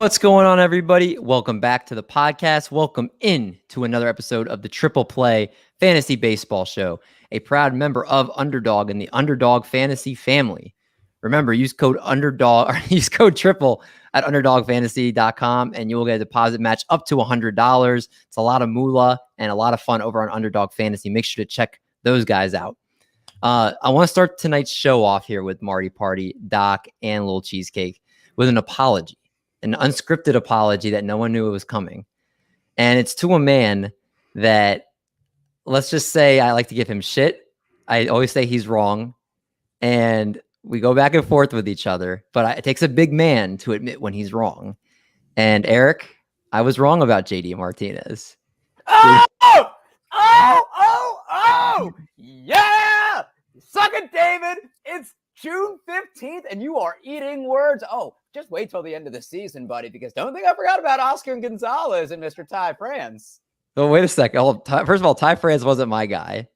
What's going on, everybody? Welcome back to the podcast. Welcome in to another episode of the Triple Play Fantasy Baseball Show, a proud member of Underdog and the Underdog Fantasy family. Remember, use code Underdog or use code Triple at UnderdogFantasy.com, and you will get a deposit match up to $100. It's a lot of moolah and a lot of fun over on Underdog Fantasy. Make sure to check those guys out. I want to start tonight's show off here with Marty Party, Doc, and Lil Cheesecake with an apology. An unscripted apology that no one knew it was coming. And it's to a man that, let's just say, I like to give him shit. I always say he's wrong. And we go back and forth with each other. But it takes a big man to admit when he's wrong. And Eric, I was wrong about JD Martinez. Oh! Yeah! Suck it, David! It's June 15th, and you are eating words. Oh, just wait till the end of the season, buddy, because don't think I forgot about Oscar Gonzalez and Mr. Ty France. Oh, wait a second. First of all, Ty France wasn't my guy.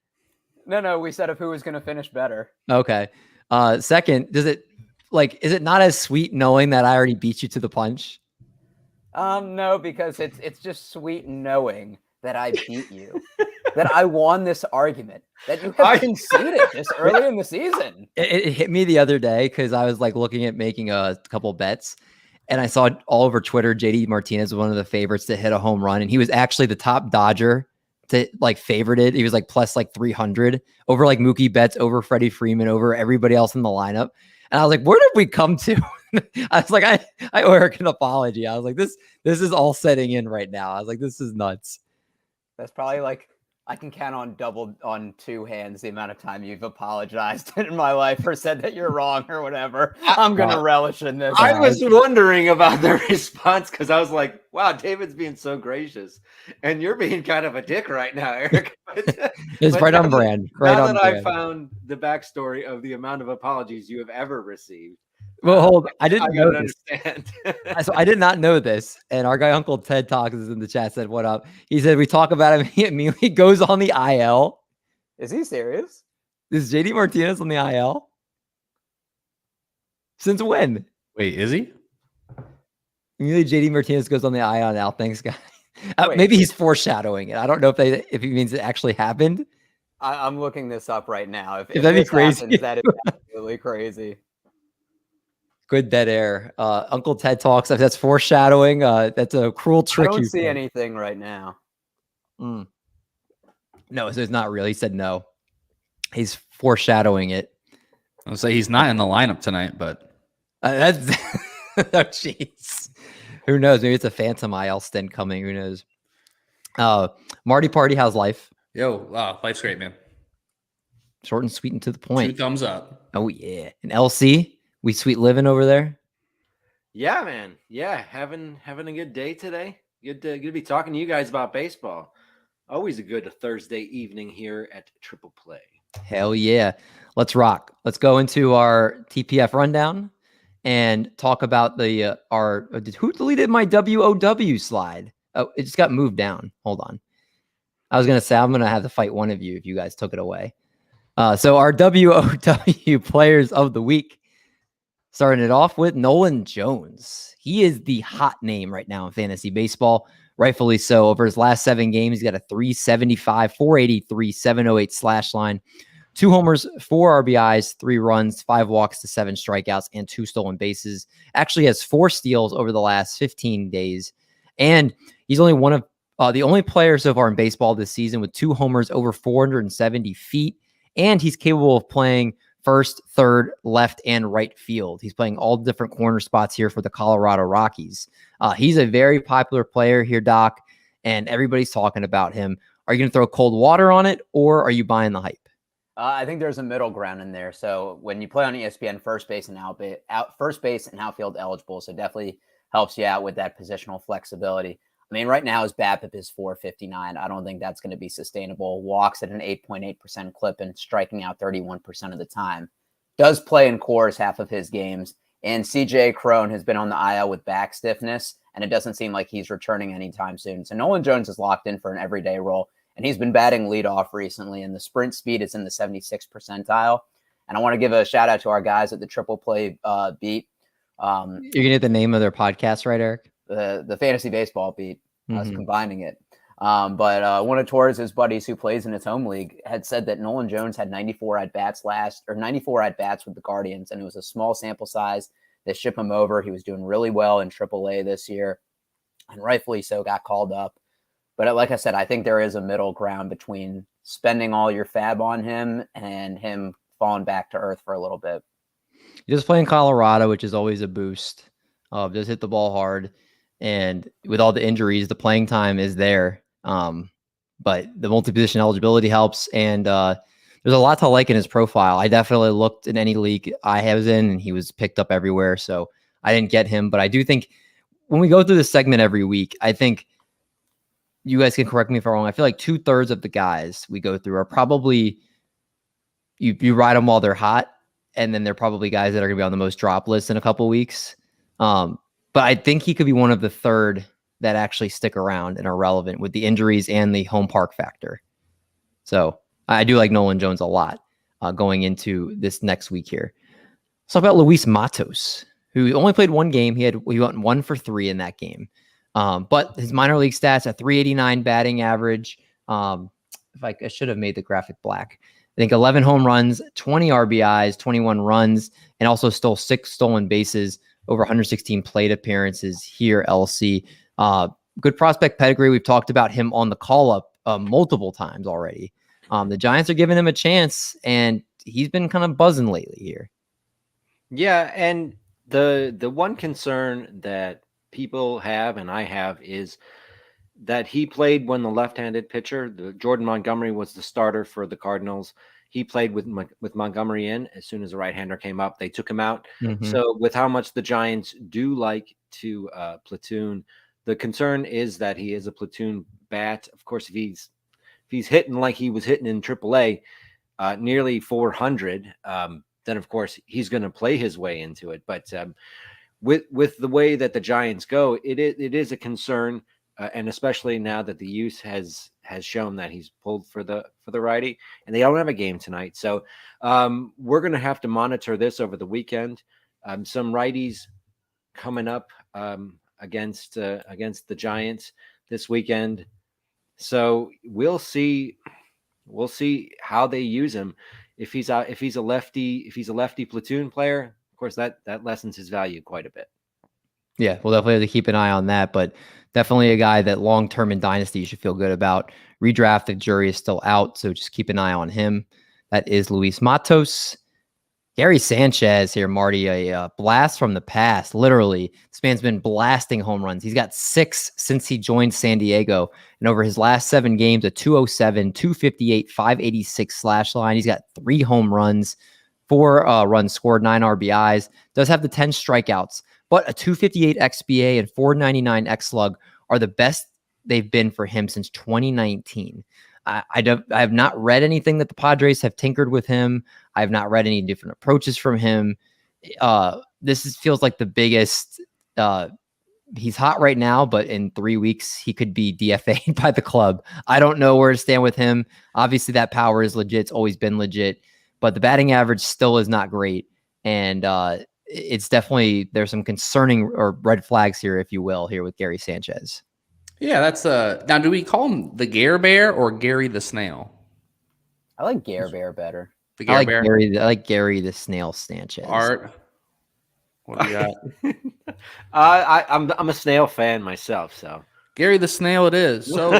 No, we said of who was going to finish better. Okay. Second, is it not as sweet knowing that I already beat you to the punch? No, because it's just sweet knowing that I beat you, that I won this argument, that you have conceded this early in the season. It hit me the other day because I was like looking at making a couple bets, and I saw all over Twitter JD Martinez was one of the favorites to hit a home run, and he was actually the top Dodger to like favorited. He was like plus like 300 over like Mookie Betts, over Freddie Freeman, over everybody else in the lineup. And I was like, where did we come to? I was like, I owe Eric an apology. I was like, this is all setting in right now. I was like, this is nuts. That's probably like, I can count on two hands the amount of time you've apologized in my life or said that you're wrong or whatever. I'm going to relish in this. I was wondering about the response because I was like, wow, David's being so gracious. And you're being kind of a dick right now, Eric. It's right on brand. I found the backstory of the amount of apologies you have ever received. Well, I didn't know this. Understand. So I did not know this. And our guy, Uncle Ted Talks, is in the chat, said, what up? He said, we talk about him. He immediately goes on the IL. Is he serious? Is JD Martinez on the IL? Since when? Wait, is he? Immediately JD Martinez goes on the IL now. Thanks, guy. Maybe he's foreshadowing it. I don't know if he means it actually happened. I'm looking this up right now. If that'd be crazy. Happens, that is absolutely crazy. Good dead air. Uncle Ted Talks. If that's foreshadowing, that's a cruel trick. I don't see anything right now. No, so it's not really. He said no. He's foreshadowing it. I'll say he's not in the lineup tonight, but that's oh jeez. Who knows? Maybe it's a phantom IL stint coming. Who knows? Marty Party, how's life? Yo, life's great, man. Short and sweet and to the point. 2 thumbs up. Oh yeah. And LC, we sweet living over there. Yeah, man. Yeah, having a good day today. Good to be talking to you guys about baseball. Always a good Thursday evening here at Triple Play. Hell yeah. Let's rock. Let's go into our TPF rundown and talk about who deleted my WOW slide? Oh, it just got moved down. Hold on. I was going to say, I'm going to have to fight one of you if you guys took it away. So our WOW players of the week, starting it off with Nolan Jones. He is the hot name right now in fantasy baseball, rightfully so. Over his last 7 games, he's got a 375, 483, 708 slash line, 2 homers, 4 RBIs, 3 runs, 5 walks to 7 strikeouts, and 2 stolen bases. Actually has 4 steals over the last 15 days. And he's only one of the only players so far in baseball this season with 2 homers over 470 feet. And he's capable of playing first, third, left, and right field. He's playing all different corner spots here for the Colorado Rockies. He's a very popular player here, Doc, and everybody's talking about him. Are you going to throw cold water on it, or are you buying the hype? I think there's a middle ground in there. So when you play on ESPN, first base and outfield eligible, so definitely helps you out with that positional flexibility. I mean, right now his BABIP is 459. I don't think that's going to be sustainable. Walks at an 8.8% clip and striking out 31% of the time. Does play in cores half of his games. And CJ Crone has been on the IL with back stiffness, and it doesn't seem like he's returning anytime soon. So Nolan Jones is locked in for an everyday role, and he's been batting leadoff recently, and the sprint speed is in the 76th percentile. And I want to give a shout out to our guys at the Triple Play beat. You're going to get the name of their podcast, right, Eric? the fantasy baseball beat. I was Mhm. combining it. But one of Torres' buddies who plays in his home league had said that Nolan Jones had 94 at-bats with the Guardians, and it was a small sample size. They ship him over. He was doing really well in AAA this year, and rightfully so got called up. But like I said, I think there is a middle ground between spending all your fab on him and him falling back to earth for a little bit. He just playing Colorado, which is always a boost. Just hit the ball hard. And with all the injuries, the playing time is there. But the multi-position eligibility helps. And there's a lot to like in his profile. I definitely looked in any league I was in, and he was picked up everywhere. So I didn't get him. But I do think when we go through this segment every week, I think you guys can correct me if I'm wrong. I feel like 2/3 of the guys we go through are probably you ride them while they're hot. And then they're probably guys that are going to be on the most drop list in a couple weeks. But I think he could be one of the third that actually stick around and are relevant with the injuries and the home park factor. So I do like Nolan Jones a lot going into this next week here. Let's talk about Luis Matos, who only played one game. He went 1 for 3 in that game. But his minor league stats, a 389 batting average. I should have made the graphic black. I think 11 home runs, 20 RBIs, 21 runs, and also stole 6 stolen bases, over 116 plate appearances here, LC. Good prospect pedigree. We've talked about him on the call-up multiple times already. The Giants are giving him a chance, and he's been kind of buzzing lately here. Yeah, and the one concern that people have, and I have, is that he played when the left-handed pitcher, Jordan Montgomery, was the starter for the Cardinals. He played with Montgomery in. As soon as the right-hander came up, they took him out. Mm-hmm. So with how much the Giants do like to platoon, the concern is that he is a platoon bat. Of course, if he's hitting like he was hitting in AAA, nearly 400, then of course he's going to play his way into it. But with the way that the Giants go, it is a concern. And especially now that the use has shown that he's pulled for the righty, and they don't have a game tonight. So we're going to have to monitor this over the weekend. Some righties coming up against the Giants this weekend. So we'll see how they use him. If he's a lefty platoon player, of course that lessens his value quite a bit. Yeah, we'll definitely have to keep an eye on that, but definitely a guy that long-term in Dynasty you should feel good about. Redraft, the jury is still out, so just keep an eye on him. That is Luis Matos. Gary Sanchez here, Marty, a blast from the past. Literally, this man's been blasting home runs. He's got 6 since he joined San Diego, and over his last 7 games, a 207, 258, 586 slash line. He's got 3 home runs, 4 runs scored, 9 RBIs. Does have the 10 strikeouts. But a 258 XBA and 499 X slug are the best they've been for him since 2019. I have not read anything that the Padres have tinkered with him. I have not read any different approaches from him. Feels like the biggest. He's hot right now, but in 3 weeks he could be DFA'd by the club. I don't know where to stand with him. Obviously, that power is legit. It's always been legit, but the batting average still is not great, and it's definitely, there's some concerning or red flags here, if you will, here with Gary Sanchez. Yeah, that's now do we call him the Gare Bear or Gary the Snail? I like Gare Bear better. The Gare Bear? I like Gary the Snail Sanchez. Art. What do you got? I'm a Snail fan myself, so Gary the Snail it is. So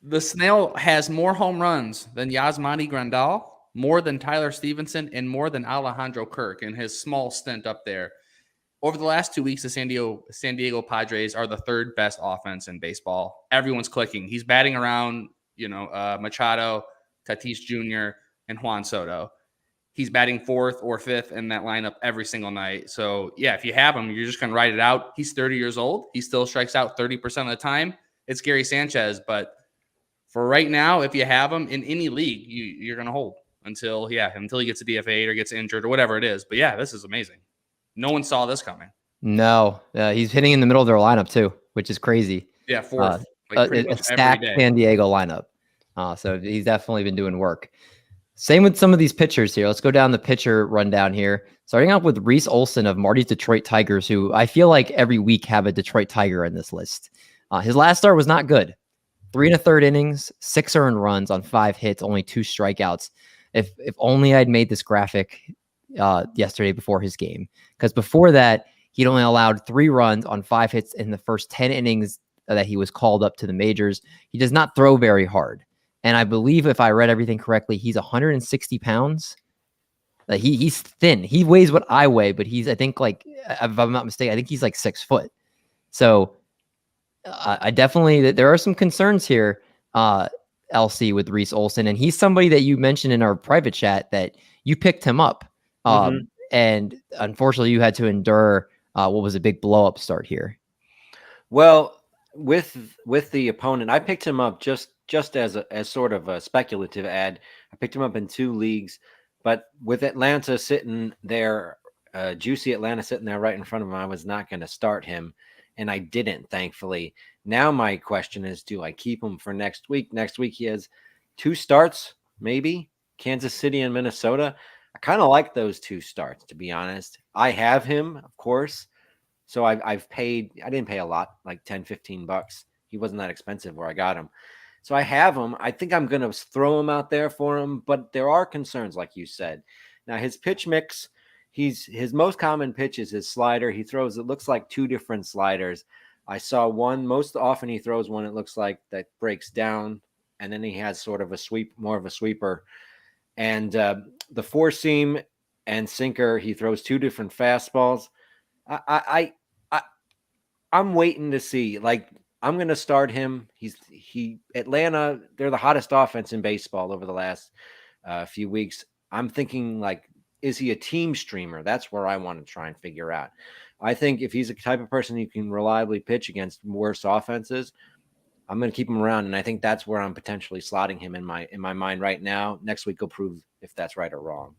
the Snail has more home runs than Yasmani Grandal, more than Tyler Stevenson, and more than Alejandro Kirk in his small stint up there. Over the last 2 weeks, the San Diego Padres are the 3rd best offense in baseball. Everyone's clicking. He's batting around, Machado, Tatis Jr., and Juan Soto. He's batting 4th or 5th in that lineup every single night. So, yeah, if you have him, you're just going to ride it out. He's 30 years old. He still strikes out 30% of the time. It's Gary Sanchez. But for right now, if you have him in any league, you're going to hold until he gets a DFA or gets injured or whatever it is. But, yeah, this is amazing. No one saw this coming. No, he's hitting in the middle of their lineup too, which is crazy. Yeah, 4th. A stacked San Diego lineup. So he's definitely been doing work. Same with some of these pitchers here. Let's go down the pitcher rundown here. Starting out with Reese Olson of Marty's Detroit Tigers, who I feel like every week have a Detroit Tiger in this list. His last start was not good. 3 1/3 innings, 6 earned runs on 5 hits, only 2 strikeouts. If only I'd made this graphic yesterday before his game, because before that, he'd only allowed 3 runs on 5 hits in the first 10 innings that he was called up to the majors. He does not throw very hard. And I believe if I read everything correctly, he's 160 pounds. He's thin. He weighs what I weigh, but he's, I think, like, if I'm not mistaken, I think he's like 6 foot. So I definitely, there are some concerns here, LC, with Reese Olson. And he's somebody that you mentioned in our private chat that you picked him up. And unfortunately, you had to endure what was a big blow up start here. Well, with the opponent, I picked him up just as sort of a speculative ad. I picked him up in 2 leagues, but with Atlanta sitting there, juicy Atlanta sitting there right in front of him, I was not going to start him, and I didn't, thankfully. Now my question is, do I keep him for next week? Next week he has 2 starts, maybe Kansas City and Minnesota. I kind of like those 2 starts, to be honest. I have him, of course. So I've paid, I didn't pay a lot, like $10-15. He wasn't that expensive where I got him. So I have him. I think I'm going to throw him out there for him, but there are concerns, like you said. Now, his pitch mix, his most common pitch is his slider. He throws, it looks like 2 different sliders. I saw one, most often he throws one, it looks like, that breaks down, and then he has sort of a sweep, more of a sweeper. And the 4-seam and sinker, he throws 2 different fastballs. I'm waiting to see. Like, I'm going to start him. Atlanta, they're the hottest offense in baseball over the last few weeks. I'm thinking, like, is he a team streamer? That's where I want to try and figure out. I think if he's a type of person who can reliably pitch against worse offenses, I'm going to keep him around, and I think that's where I'm potentially slotting him in my mind right now. Next week will prove if that's right or wrong.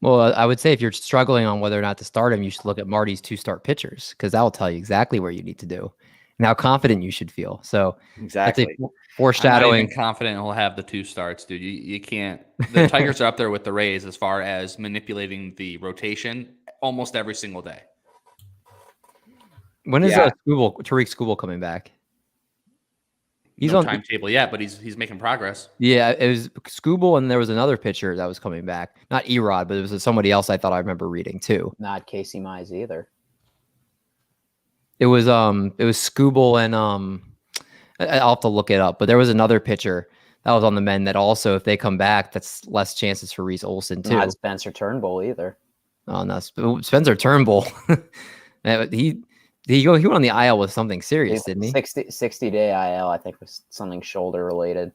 Well, I would say if you're struggling on whether or not to start him, you should look at Marty's 2-start pitchers, because that will tell you exactly where you need to do and how confident you should feel. So exactly, foreshadowing. I'm not even confident he'll have the 2 starts, dude. You can't. The Tigers are up there with the Rays as far as manipulating the rotation almost every single day. When is Tariq Skubal coming back? He's no on timetable yet, but he's making progress. Yeah, it was Skubal, and there was another pitcher that was coming back. Not Erod, but it was somebody else I thought I remember reading too. Not Casey Mize either. It was Skubal and I'll have to look it up, but there was another pitcher that was on the men that also, if they come back, that's less chances for Reese Olson too. Not Spencer Turnbull either. Oh no, Spencer Turnbull. He went on the IL with something serious, didn't he? 60-day IL, I think, was something shoulder related.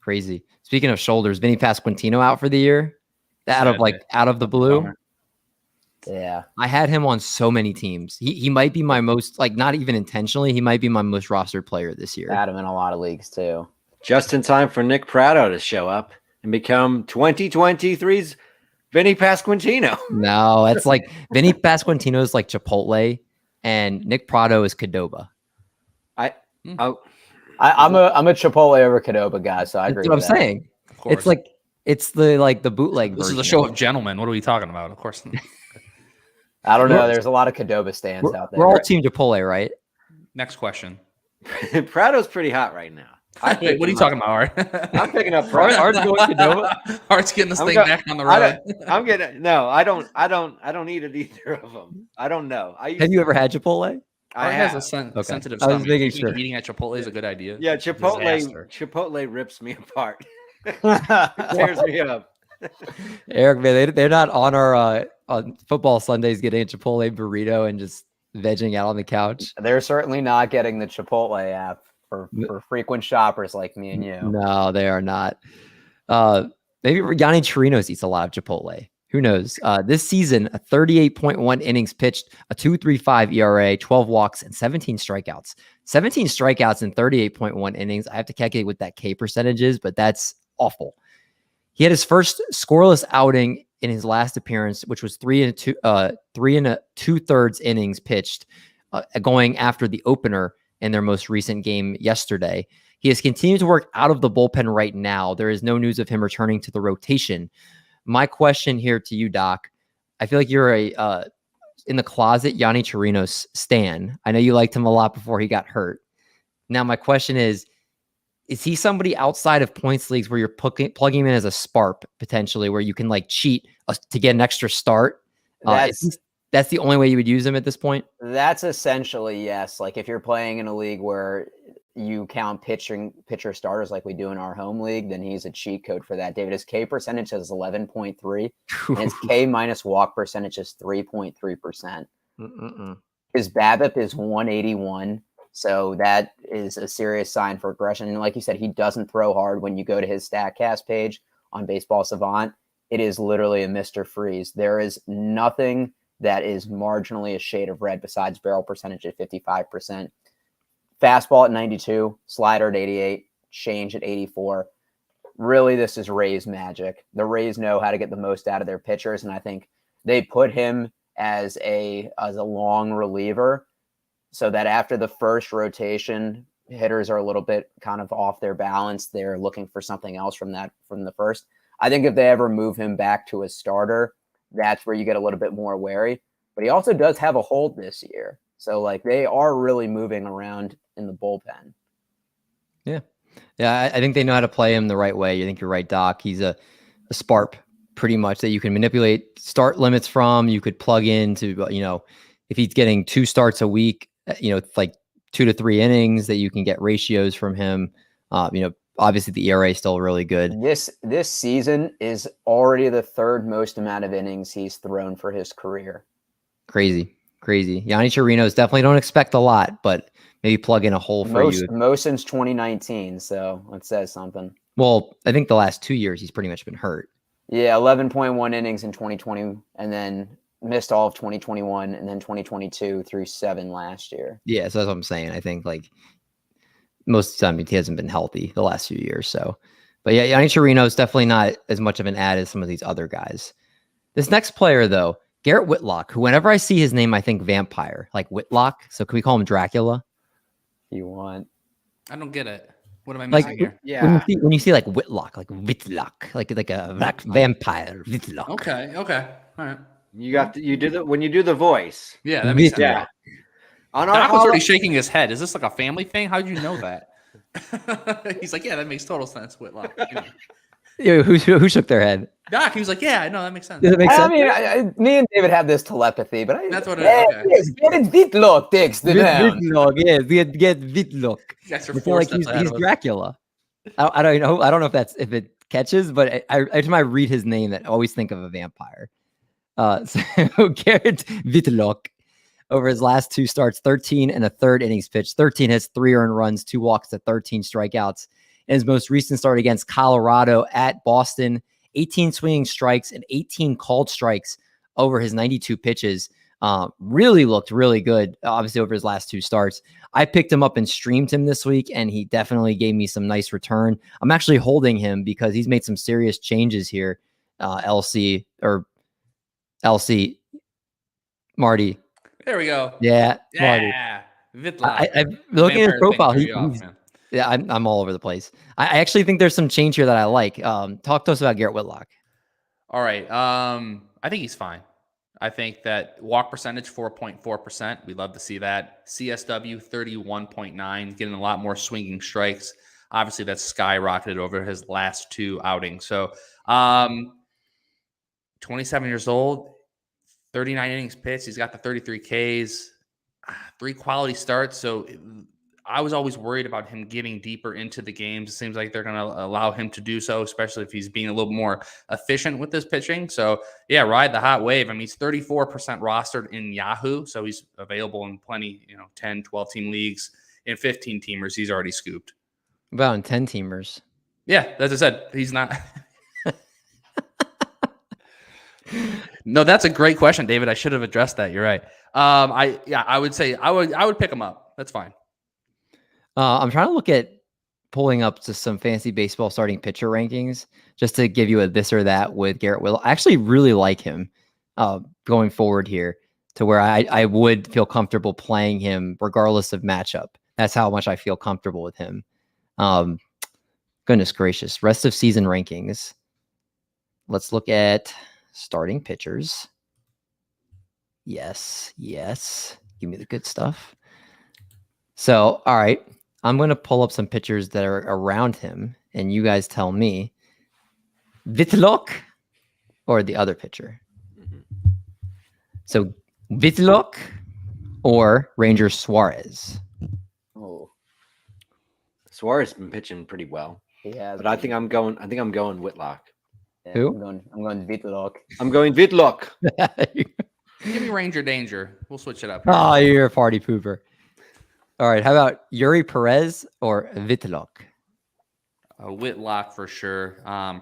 Crazy. Speaking of shoulders, Vinny Pasquantino out for the year, out of the blue. Yeah, I had him on so many teams. He might be my most, like, not even intentionally, he might be my most rostered player this year. I had him in a lot of leagues too. Just in time for Nick Prado to show up and become 2023's Vinny Pasquantino. No, it's like Vinny Pasquantino is like Chipotle, and Nick Prado is Qdoba. I'm a Chipotle over Qdoba guy, so I agree. That's what I'm saying. It's the bootleg. This is a show of gentlemen. What are we talking about? Of course. I don't know. There's a lot of Qdoba stands out there. We're all team Chipotle, right? Next question. Prado's pretty hot right now. Wait, what are you talking about, Art? I'm picking up Prado. Art's going Qdoba. Art's getting this thing back on the road. I don't eat it either of them. I don't know. Have you ever had Chipotle? Art has a sensitive stomach. I was making sure. Eating at Chipotle is a good idea. Yeah, Chipotle rips me apart. Tears me up. Eric, man, they're not on our on football Sundays getting a Chipotle burrito and just vegging out on the couch. They're certainly not getting the Chipotle app for frequent shoppers like me and you. No, they are not. Maybe Yonny Chirinos eats a lot of Chipotle. Who knows? This season, a 38.1 innings pitched, a 2.35 ERA, 12 walks, and 17 strikeouts. 17 strikeouts in 38.1 innings. I have to calculate what that K percentage is, but that's awful. He had his first scoreless outing in his last appearance, which was 3 2/3 innings pitched, going after the opener in their most recent game yesterday. He has continued to work out of the bullpen right now. There is no news of him returning to the rotation. My question here to you, Doc, I feel like you're a in the closet Yonny Chirinos stan. I know you liked him a lot before he got hurt. Now, my question is he somebody outside of points leagues where you're plugging him in as a sparp potentially, where you can like cheat to get an extra start? That's the only way you would use him at this point? That's essentially yes. Like if you're playing in a league where you count pitcher starters like we do in our home league, then he's a cheat code for that. David, his K percentage is 11.3, and his K minus walk percentage is 3.3%. His BABIP is 181, so that is a serious sign for aggression. And like you said, he doesn't throw hard. When you go to his StatCast page on Baseball Savant, it is literally a Mr. Freeze. There is nothing that is marginally a shade of red besides barrel percentage at 55%. Fastball at 92, slider at 88, change at 84. Really, this is Rays magic. The Rays know how to get the most out of their pitchers, and I think they put him as a long reliever so that after the first rotation, hitters are a little bit kind of off their balance. They're looking for something else from the first. I think if they ever move him back to a starter, that's where you get a little bit more wary. But he also does have a hold this year. So, like, they are really moving around in the bullpen. Yeah. Yeah, I think they know how to play him the right way. I think you're right, Doc. He's a sparp pretty much that you can manipulate start limits from. You could plug into, if he's getting 2 starts a week, like 2 to 3 innings, that you can get ratios from him. Obviously the ERA is still really good. This season is already the 3rd most amount of innings he's thrown for his career. Crazy. Yonny Chirinos, definitely don't expect a lot, but maybe plug in a hole for you. Most since 2019, so it says something. Well, I think the last 2 years he's pretty much been hurt. Yeah, 11.1 innings in 2020, and then missed all of 2021, and then 2022 through 7 last year. Yeah, so that's what I'm saying. I think like most of the time he hasn't been healthy the last few years. So, but yeah, Yonny Chirinos definitely not as much of an ad as some of these other guys. This next player though, Garrett Whitlock, who whenever I see his name, I think vampire, like Whitlock. So can we call him Dracula? You want? I don't get it. What am I missing here? Yeah. When you see like Whitlock, like a black vampire, Whitlock. Okay. All right. When you do the voice. Yeah, that makes sense. Yeah. Doc was already shaking his head. Is this like a family thing? How did you know that? He's like, yeah, that makes total sense, Whitlock. Yeah, who shook their head? Doc, he was like, yeah, I know, that makes sense. Does it make sense? I mean, me and David have this telepathy, but that's what it is. Get it, Whitlock takes the down. Whitlock, yeah, get Whitlock. I feel like he's Dracula. I don't know if it catches, but every time I read his name, I always think of a vampire. So Garrett Whitlock, over his last 2 starts, 13 and a third innings pitched. 13 has 3 earned runs, 2 walks to 13 strikeouts. In his most recent start against Colorado at Boston, 18 swinging strikes and 18 called strikes over his 92 pitches. Really looked really good, obviously, over his last 2 starts. I picked him up and streamed him this week, and he definitely gave me some nice return. I'm actually holding him because he's made some serious changes here. LC, Marty. There we go. Yeah, Marty. I'm looking at his profile. I'm all over the place. I actually think there's some change here that I like. Talk to us about Garrett Whitlock. All right. I think he's fine. I think that walk percentage 4.4%. We love to see that. CSW 31.9, getting a lot more swinging strikes. Obviously, that's skyrocketed over his last 2 outings. So, 27 years old, 39 innings pitched. He's got the 33 Ks, 3 quality starts. So I was always worried about him getting deeper into the games. It seems like they're going to allow him to do so, especially if he's being a little more efficient with his pitching. So, yeah, ride the hot wave. I mean, he's 34% rostered in Yahoo, so he's available in plenty, 10, 12-team leagues. In 15-teamers, he's already scooped. About in 10-teamers. Yeah, as I said, he's not. No, that's a great question, David. I should have addressed that. You're right. I would say I would pick him up. That's fine. I'm trying to look at pulling up just some fantasy baseball starting pitcher rankings just to give you a this or that with Garrett Whitlock. I actually really like him going forward here to where I would feel comfortable playing him regardless of matchup. That's how much I feel comfortable with him. Goodness gracious. Rest of season rankings. Let's look at starting pitchers. Yes. Give me the good stuff. So, all right. I'm going to pull up some pitchers that are around him, and you guys tell me Whitlock or the other pitcher. So, Whitlock or Ranger Suarez. Oh, Suarez has been pitching pretty well, yeah. but I think I'm going Whitlock. Yeah, Who? I'm going Whitlock. I'm going Whitlock. Give me Ranger Danger. We'll switch it up. Oh, you're a party pooper. All right. How about Yuri Perez or Whitlock? Whitlock for sure.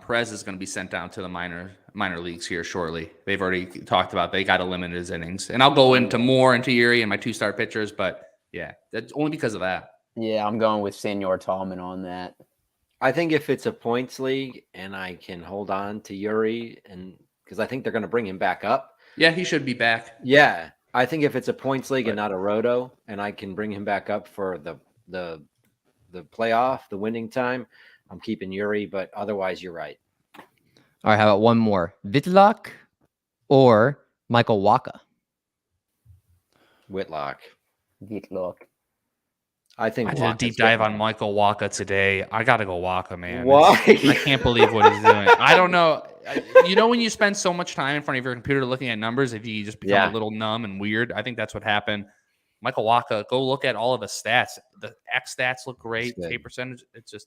Perez is going to be sent down to the minor leagues here shortly. They've already talked about they got to limit his innings, and I'll go into Yuri and my 2-star pitchers. But yeah, that's only because of that. Yeah, I'm going with Senor Tallman on that. I think if it's a points league and I can hold on to Yuri, and because I think they're going to bring him back up. Yeah, he should be back. Yeah, I think if it's a points league and not a roto, and I can bring him back up for the playoff, the winning time, I'm keeping Yuri. But otherwise, you're right. All right. How about one more? Whitlock or Michael Wacha? Whitlock. Whitlock. I think I did a deep dive on Michael Wacha today. I got to go Wacha, man. Why? I can't believe what he's doing. I don't know. When you spend so much time in front of your computer looking at numbers, if you just become a little numb and weird, I think that's what happened. Michael Wacha, go look at all of the stats. The X stats look great. K percentage, it's just.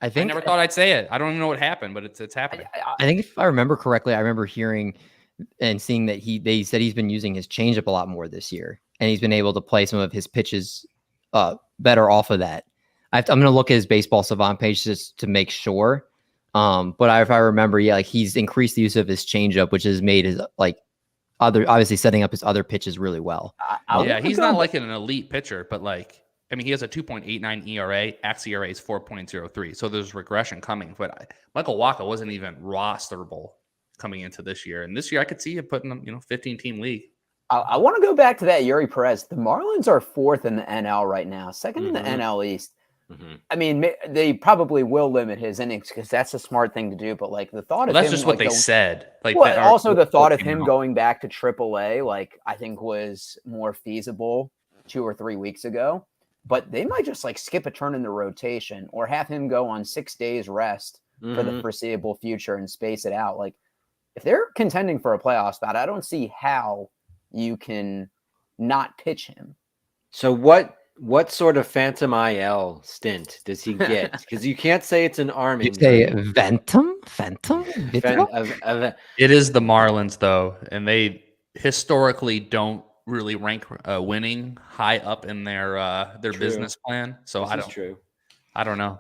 I never thought I'd say it. I don't even know what happened, but it's happening. I think if I remember correctly, I remember hearing and seeing that they said he's been using his changeup a lot more this year, and he's been able to play some of his pitches better off of that. I'm going to look at his baseball savant page just to make sure. But if I remember, he's increased the use of his changeup, which has made his obviously setting up his other pitches really well. He's not like an elite pitcher, but he has a 2.89 ERA. xERA is 4.03. So there's regression coming. But Michael Wacha wasn't even rosterable coming into this year. And this year I could see him putting them, 15-team league. I want to go back to that Yuri Perez. The Marlins are 4th in the NL right now, 2nd in the NL East. Mm-hmm. I mean, they probably will limit his innings because that's a smart thing to do. But the thought of that's him, just what they said. Also, the thought of him going back to AAA, I think was more feasible 2 or 3 weeks ago. But they might just skip a turn in the rotation or have him go on 6 days rest for the foreseeable future and space it out. If they're contending for a playoff spot, I don't see how you can not pitch him. So what sort of phantom IL stint does he get? Because you can't say it's an arm injury. You say Phantom? It is the Marlins, though, and they historically don't really rank winning high up in their business plan. So I don't know.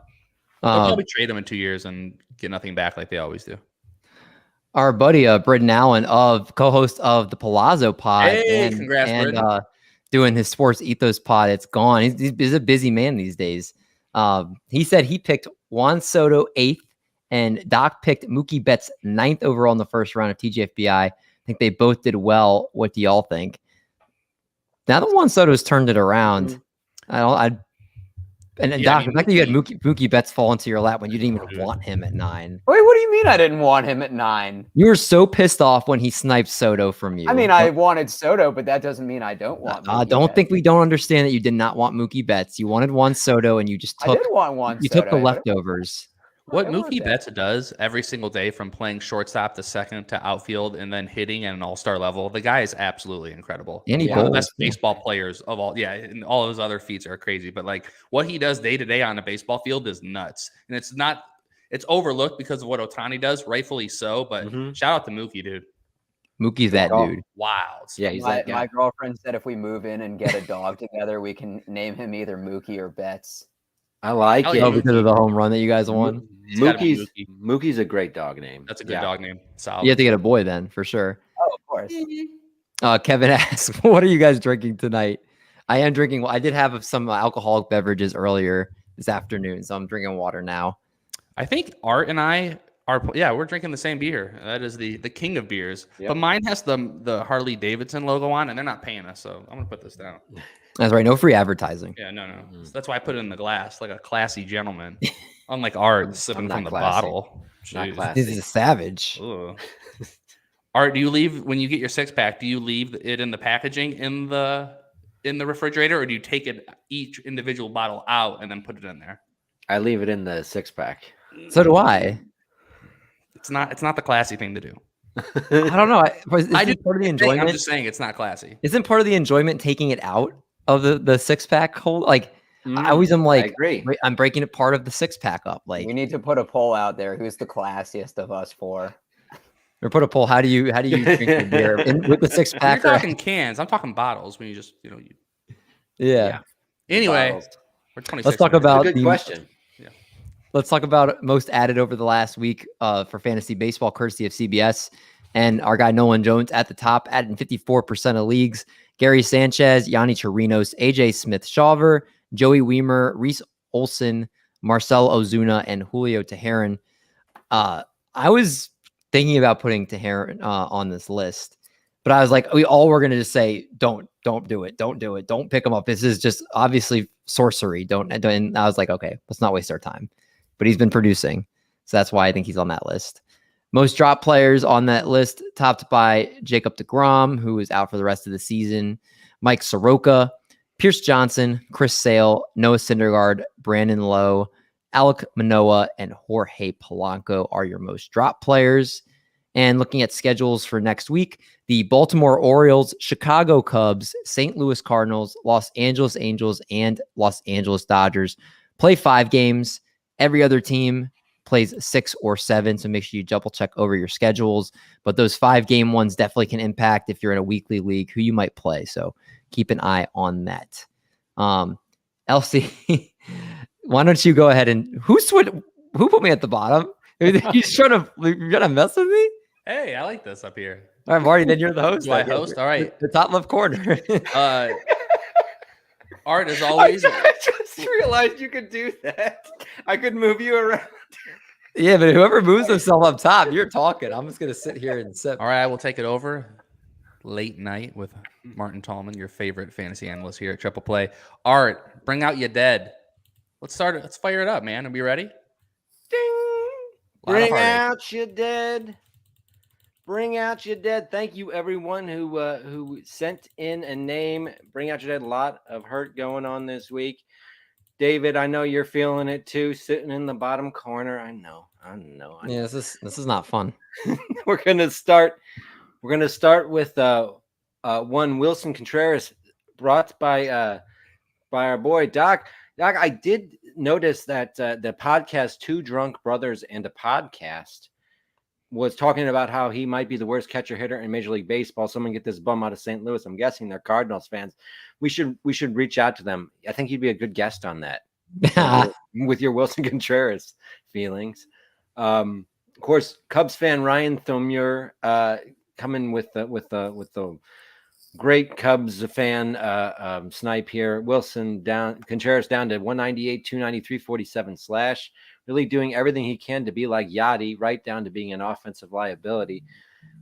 They'll probably trade him in 2 years and get nothing back like they always do. Our buddy Britton Allan, co-host of the Palazzo Pod, hey, congrats, and doing his Sports Ethos Pod. It's gone. He's a busy man these days. He said he picked Juan Soto 8th, and Doc picked Mookie Betts 9th overall in the first round of TGFBI. I think they both did well. What do y'all think? Now that Juan Soto's turned it around, And Doc, the fact that you had Mookie Betts fall into your lap when you didn't even want him at 9. Wait, what do you mean I didn't want him at 9? You were so pissed off when he sniped Soto from you. I mean, I wanted Soto, but that doesn't mean I don't want Mookie Betts. Think we don't understand that you did not want Mookie Betts. You wanted Juan Soto, and you just took. I did want Juan You Soto. took the leftovers. What Mookie Betts does every single day, from playing shortstop to second to outfield and then hitting at an all-star level, the guy is absolutely incredible. And one of the best baseball players of all. Yeah, and all of his other feats are crazy. But what he does day to day on a baseball field is nuts. And it's overlooked because of what Ohtani does, rightfully so. But shout out to Mookie, dude. Mookie's that dude. Wow. Yeah, he's that guy. My girlfriend said if we move in and get a dog together, we can name him either Mookie or Betts. I like it. Oh, because of the home run that you guys won. Mookie's a great dog name. That's a good dog name. Solid. You have to get a boy then, for sure. Oh, of course. Kevin asks, what are you guys drinking tonight? I am drinking. I did have some alcoholic beverages earlier this afternoon, so I'm drinking water now. I think Art and I we're drinking the same beer. That is the king of beers. Yep. But mine has the Harley Davidson logo on, and they're not paying us, so I'm gonna put this down. That's right. No free advertising. Yeah, no. Mhm. So that's why I put it in the glass, like a classy gentleman. Unlike Art sipping not from the classy. bottle. Not Jeez. classy. This is a savage. Ugh. Art, do you leave when you get your 6-pack? Do you leave it in the packaging in the refrigerator, or do you take it each individual bottle out and then put it in there? I leave it in the 6-pack. So do I. It's not the classy thing to do. I don't know. I do part of the enjoyment. I'm just saying it's not classy. Isn't part of the enjoyment taking it out of the 6-pack hold? Like I always am I like, agree. I'm breaking it part of the 6-pack up. Like We need to put a poll out there. Who's the classiest of us four? or put a poll. How do you drink your beer with the 6-pack? You're talking cans. I'm talking bottles. When you just Yeah. Anyway, Bottles. we're 26. Let's talk minutes. about Good question. Let's talk about most added over the last week for fantasy baseball, courtesy of CBS. And our guy Nolan Jones at the top, adding 54% of leagues. Gary Sanchez, Yonny Chirinos, AJ Smith-Shawver, Joey Weimer, Reese Olson, Marcel Ozuna, and Julio Teheran. I was thinking about putting Teheran on this list, but I was like, we all were going to just say, don't do it. Don't do it. Don't pick him up. This is just obviously sorcery. Don't. And I was like, okay, let's not waste our time. But he's been producing. So that's why I think he's on that list. Most drop players on that list, topped by Jacob deGrom, who is out for the rest of the season, Mike Soroka, Pierce Johnson, Chris Sale, Noah Syndergaard, Brandon Lowe, Alec Manoah, and Jorge Polanco are your most drop players. And looking at schedules for next week, the Baltimore Orioles, Chicago Cubs, St. Louis Cardinals, Los Angeles Angels, and Los Angeles Dodgers play 5 games. Every other team plays 6 or 7, so make sure you double check over your schedules. But those 5-game ones definitely can impact if you're in a weekly league who you might play. So keep an eye on that. LC, why don't you go ahead and who put me at the bottom? You're trying to mess with me? Hey, I like this up here. All right, Marty, then you're the host. Do I host? All right. The top left corner. Art, as always. I just realized you could do that. I could move you around. Yeah, but whoever moves themselves up top, you're talking. I'm just going to sit here and sip. All right, I will take it over. Late night with Martin Tallman, your favorite fantasy analyst here at Triple Play. Art, bring out your dead. Let's start it. Let's fire it up, man. Are we ready? Ding! Bring out your dead. Bring out your dead. Thank you, everyone who sent in a name. Bring out your dead. A lot of hurt going on this week. David, I know you're feeling it too, sitting in the bottom corner. I know. Yeah, this is not fun. We're gonna start with one Wilson Contreras, brought by our boy Doc. Doc, I did notice that the podcast Two Drunk Brothers and a Podcast was talking about how he might be the worst catcher hitter in Major League Baseball. Someone get this bum out of St. Louis. I'm guessing they're Cardinals fans. We should reach out to them. I think you'd be a good guest on that with your Wilson Contreras feelings. Of course, Cubs fan Ryan Thomure coming with the great Cubs fan snipe here. Wilson Contreras down to 198, 293, 47 slash. Really doing everything he can to be like Yachty, right down to being an offensive liability.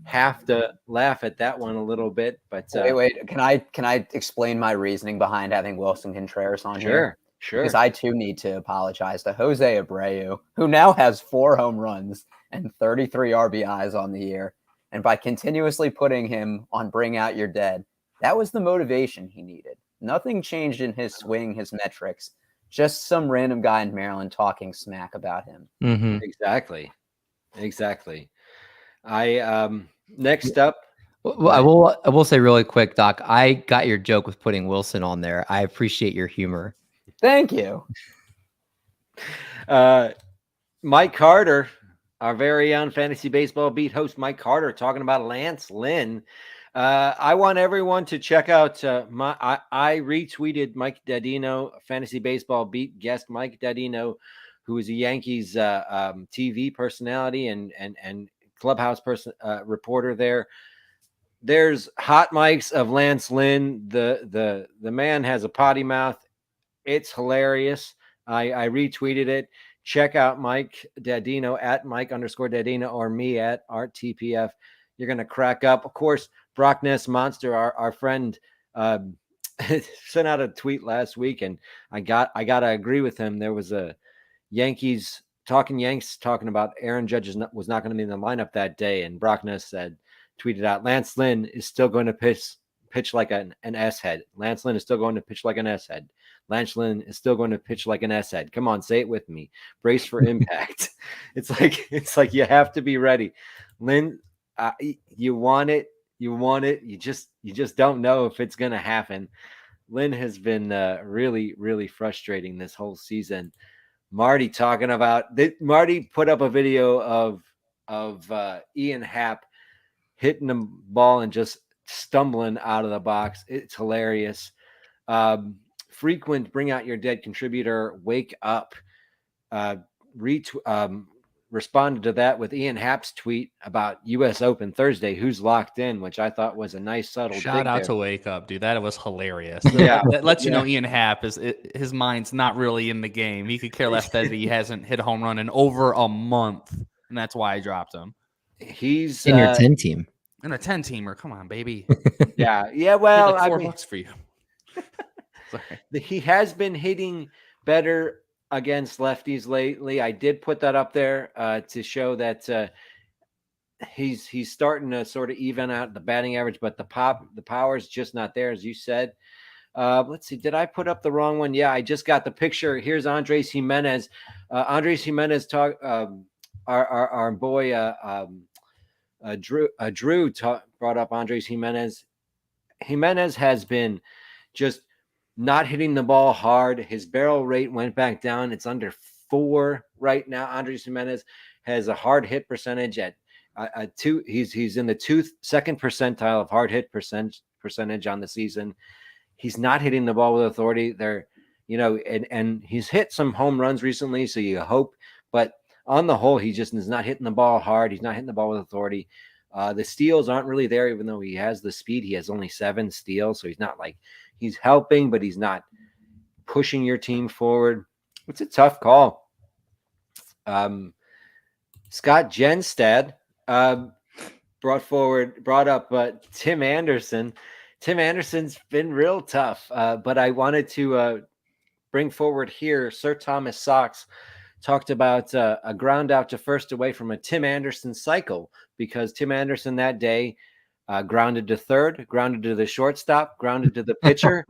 Have to laugh at that one a little bit, but wait. Can I explain my reasoning behind having Wilson Contreras on here? Sure. Because I too need to apologize to Jose Abreu, who now has 4 home runs and 33 RBIs on the year. And by continuously putting him on Bring Out Your Dead, that was the motivation he needed. Nothing changed in his swing, his metrics. Just some random guy in Maryland talking smack about him. Mm-hmm. Exactly. I next up. Well, I will say really quick, Doc. I got your joke with putting Wilson on there. I appreciate your humor. Thank you. Mike Carter, our very own fantasy baseball beat host, Mike Carter, talking about Lance Lynn. I want everyone to check out I retweeted Mike Dadino, fantasy baseball beat guest Mike Dadino, who is a Yankees TV personality and clubhouse reporter there. There's hot mics of Lance Lynn. The man has a potty mouth. It's hilarious. I retweeted it. check out Mike Dadino at Mike_Dadino or me at ArtTPF. You're going to crack up. Of course, Brock Ness Monster, our friend, sent out a tweet last week, and I got to agree with him. There was a Yanks talking about Aaron Judge was not going to be in the lineup that day, and Brock Ness tweeted out, Lance Lynn is still going to pitch like an S head. Lance Lynn is still going to pitch like an S head. Lance Lynn is still going to pitch like an S head. Come on, say it with me. Brace for impact. It's like you have to be ready. Lynn, you want it. You want it. You just don't know if it's going to happen. Lynn has been really, really frustrating this whole season. Marty talking about Marty put up a video of Ian Happ hitting the ball and just stumbling out of the box. It's hilarious. Frequent bring out your dead contributor. Wake up. Responded to that with Ian Happ's tweet about U.S. Open Thursday. Who's locked in? Which I thought was a nice subtle. Shout out to Wake Up, dude. That was hilarious. Yeah, that lets you know Ian Happ his mind's not really in the game. He could care less that he hasn't hit a home run in over a month, and that's why I dropped him. He's in your 10 team. In a 10-teamer. Come on, baby. Yeah. Well, like $4 for you. He has been hitting better against lefties lately. I did put that up there to show that he's starting to sort of even out the batting average, but the power is just not there, as you said. Let's see. Did I put up the wrong one? Yeah, I just got the picture. Here's Andres Jimenez. Andres Jimenez our boy Drew brought up Andres Jimenez. Jimenez has been just not hitting the ball hard. His barrel rate went back down. It's under 4 right now. Andres Jimenez has a hard hit percentage at 2. He's in the second percentile of hard hit percentage on the season. He's not hitting the ball with authority there, and he's hit some home runs recently. So you hope, but on the whole, he just is not hitting the ball hard. He's not hitting the ball with authority. The steals aren't really there, even though he has the speed. He has only 7 steals. So he's not like, he's helping, but he's not pushing your team forward. It's a tough call. Scott Genstad brought up Tim Anderson. Tim Anderson's been real tough, but I wanted to bring forward here. Sir Thomas Sox talked about a ground out to first away from a Tim Anderson cycle, because Tim Anderson that day grounded to third, grounded to the shortstop, grounded to the pitcher.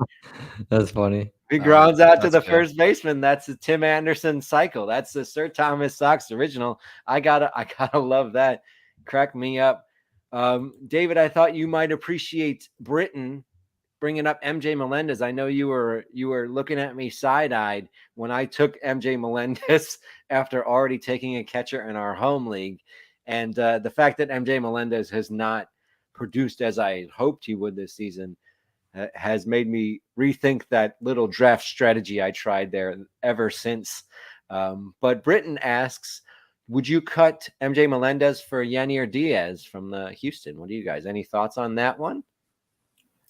That's funny. He grounds out to the first baseman. That's the Tim Anderson cycle. That's the Sir Thomas Sox original. I gotta love that. Crack me up. David, I thought you might appreciate Britton bringing up MJ Melendez. I know you were looking at me side-eyed when I took MJ Melendez after already taking a catcher in our home league. And the fact that MJ Melendez has not produced as I hoped he would this season has made me rethink that little draft strategy I tried there ever since. But Britton asks, would you cut MJ Melendez for Yonny or Diaz from the Houston? What do you guys? Any thoughts on that one?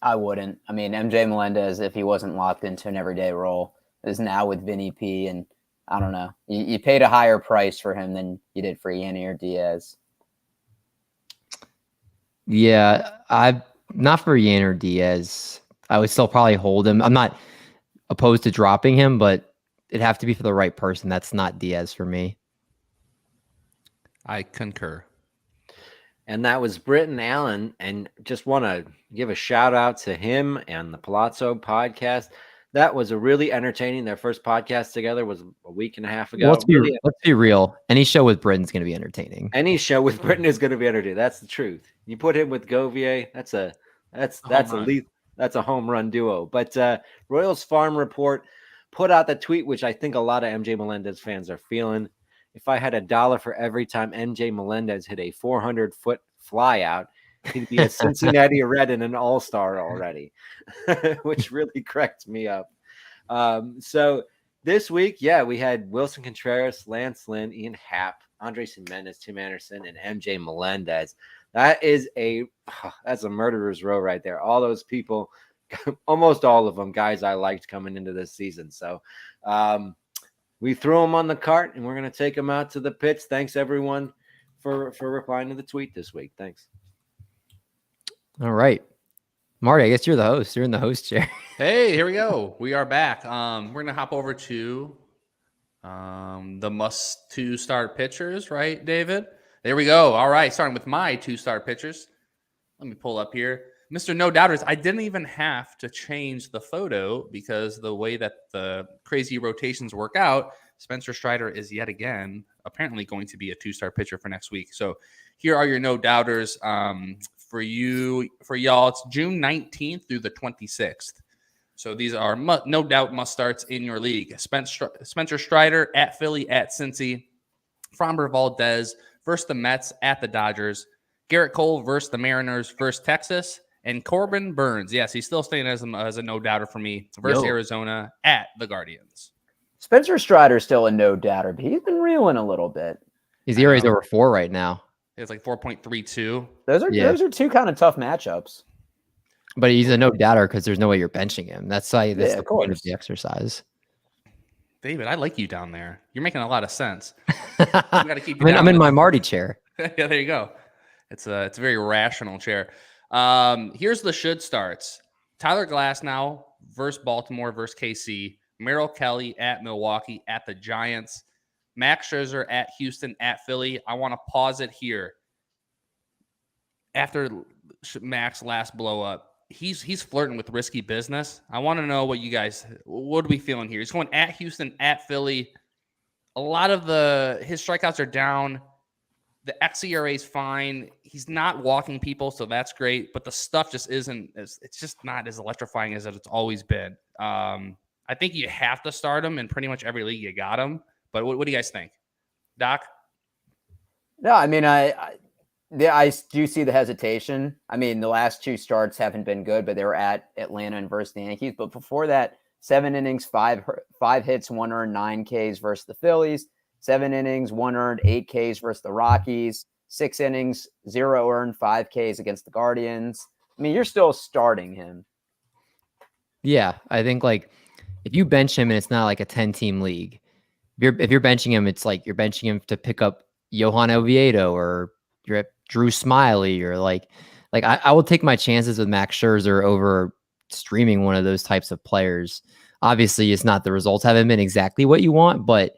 I wouldn't. I mean, MJ Melendez, if he wasn't locked into an everyday role, is now with Vinny P. And I don't know. You paid a higher price for him than you did for Yonny or Diaz. Yeah, I'm not for Yonny or Diaz. I would still probably hold him. I'm not opposed to dropping him, but it'd have to be for the right person. That's not Diaz for me. I concur. And that was Britton Allan. And just want to give a shout out to him and the Palazzo podcast. That was a really entertaining. Their first podcast together was a week and a half ago. Let's be real. Any show with Britton's going to be entertaining. Any show with Britton is going to be entertaining. That's the truth. You put him with Govier, that's a home run duo. But Royals Farm Report put out the tweet, which I think a lot of MJ Melendez fans are feeling. If I had $1 for every time MJ Melendez hit a 400-foot fly out, he'd be a Cincinnati Red and an all-star already, which really cracked me up. So this week, we had Wilson Contreras, Lance Lynn, Ian Happ, Andres Jimenez, Tim Anderson, and MJ Melendez. That's a murderer's row right there. All those people, almost all of them, guys I liked coming into this season. So We threw him on the cart, and we're going to take him out to the pits. Thanks, everyone, for replying to the tweet this week. Thanks. All right. Marty, I guess you're the host. You're in the host chair. Hey, here we go. We are back. We're going to hop over to the must to start pitchers, right, David? There we go. All right, starting with my 2-star pitchers. Let me pull up here. Mr. No Doubters, I didn't even have to change the photo because the way that the crazy rotations work out, Spencer Strider is yet again apparently going to be a 2-star pitcher for next week. So here are your No Doubters. For y'all, it's June 19th through the 26th. So these are no doubt must starts in your league. Spencer Strider at Philly at Cincy. Framber Valdez versus the Mets at the Dodgers. Garrett Cole versus the Mariners versus Texas. And Corbin Burns. Yes, he's still staying as a no-doubter for me. Versus Arizona at the Guardians. Spencer Strider's still a no-doubter, but he's been reeling a little bit. His ERA is over 4 right now. It's like 4.32. Those are two kind of tough matchups. But he's a no-doubter because there's no way you're benching him. That's the point of the exercise. David, I like you down there. You're making a lot of sense. We got to keep. I'm in my Marty chair. Yeah, there you go. It's a very rational chair. Here's the should starts. Tyler Glasnow versus Baltimore versus KC. Merrill Kelly at Milwaukee at the Giants. Max Scherzer at Houston at Philly. I want to pause it here. After Max last blow up, he's flirting with risky business. I want to know what are we feeling here? He's going at Houston, at Philly. A lot of his strikeouts are down. The xERA is fine. He's not walking people, so that's great. But the stuff just it's just not as electrifying as it's always been. I think you have to start him in pretty much every league you got him. But what do you guys think? Doc? No, I mean, I do see the hesitation. I mean, the last 2 starts haven't been good, but they were at Atlanta and versus the Yankees. But before that, 7 innings, 5 hits, 1 earned, 9 Ks versus the Phillies. 7 innings, 1 earned, 8 Ks versus the Rockies. 6 innings, 0 earned, 5 Ks against the Guardians. I mean, you're still starting him. Yeah, I think if you bench him and it's not like a 10-team league, if you're benching him, it's like you're benching him to pick up Johan Oviedo or you're at Drew Smiley or I will take my chances with Max Scherzer over streaming one of those types of players. Obviously, it's not the results haven't been exactly what you want, but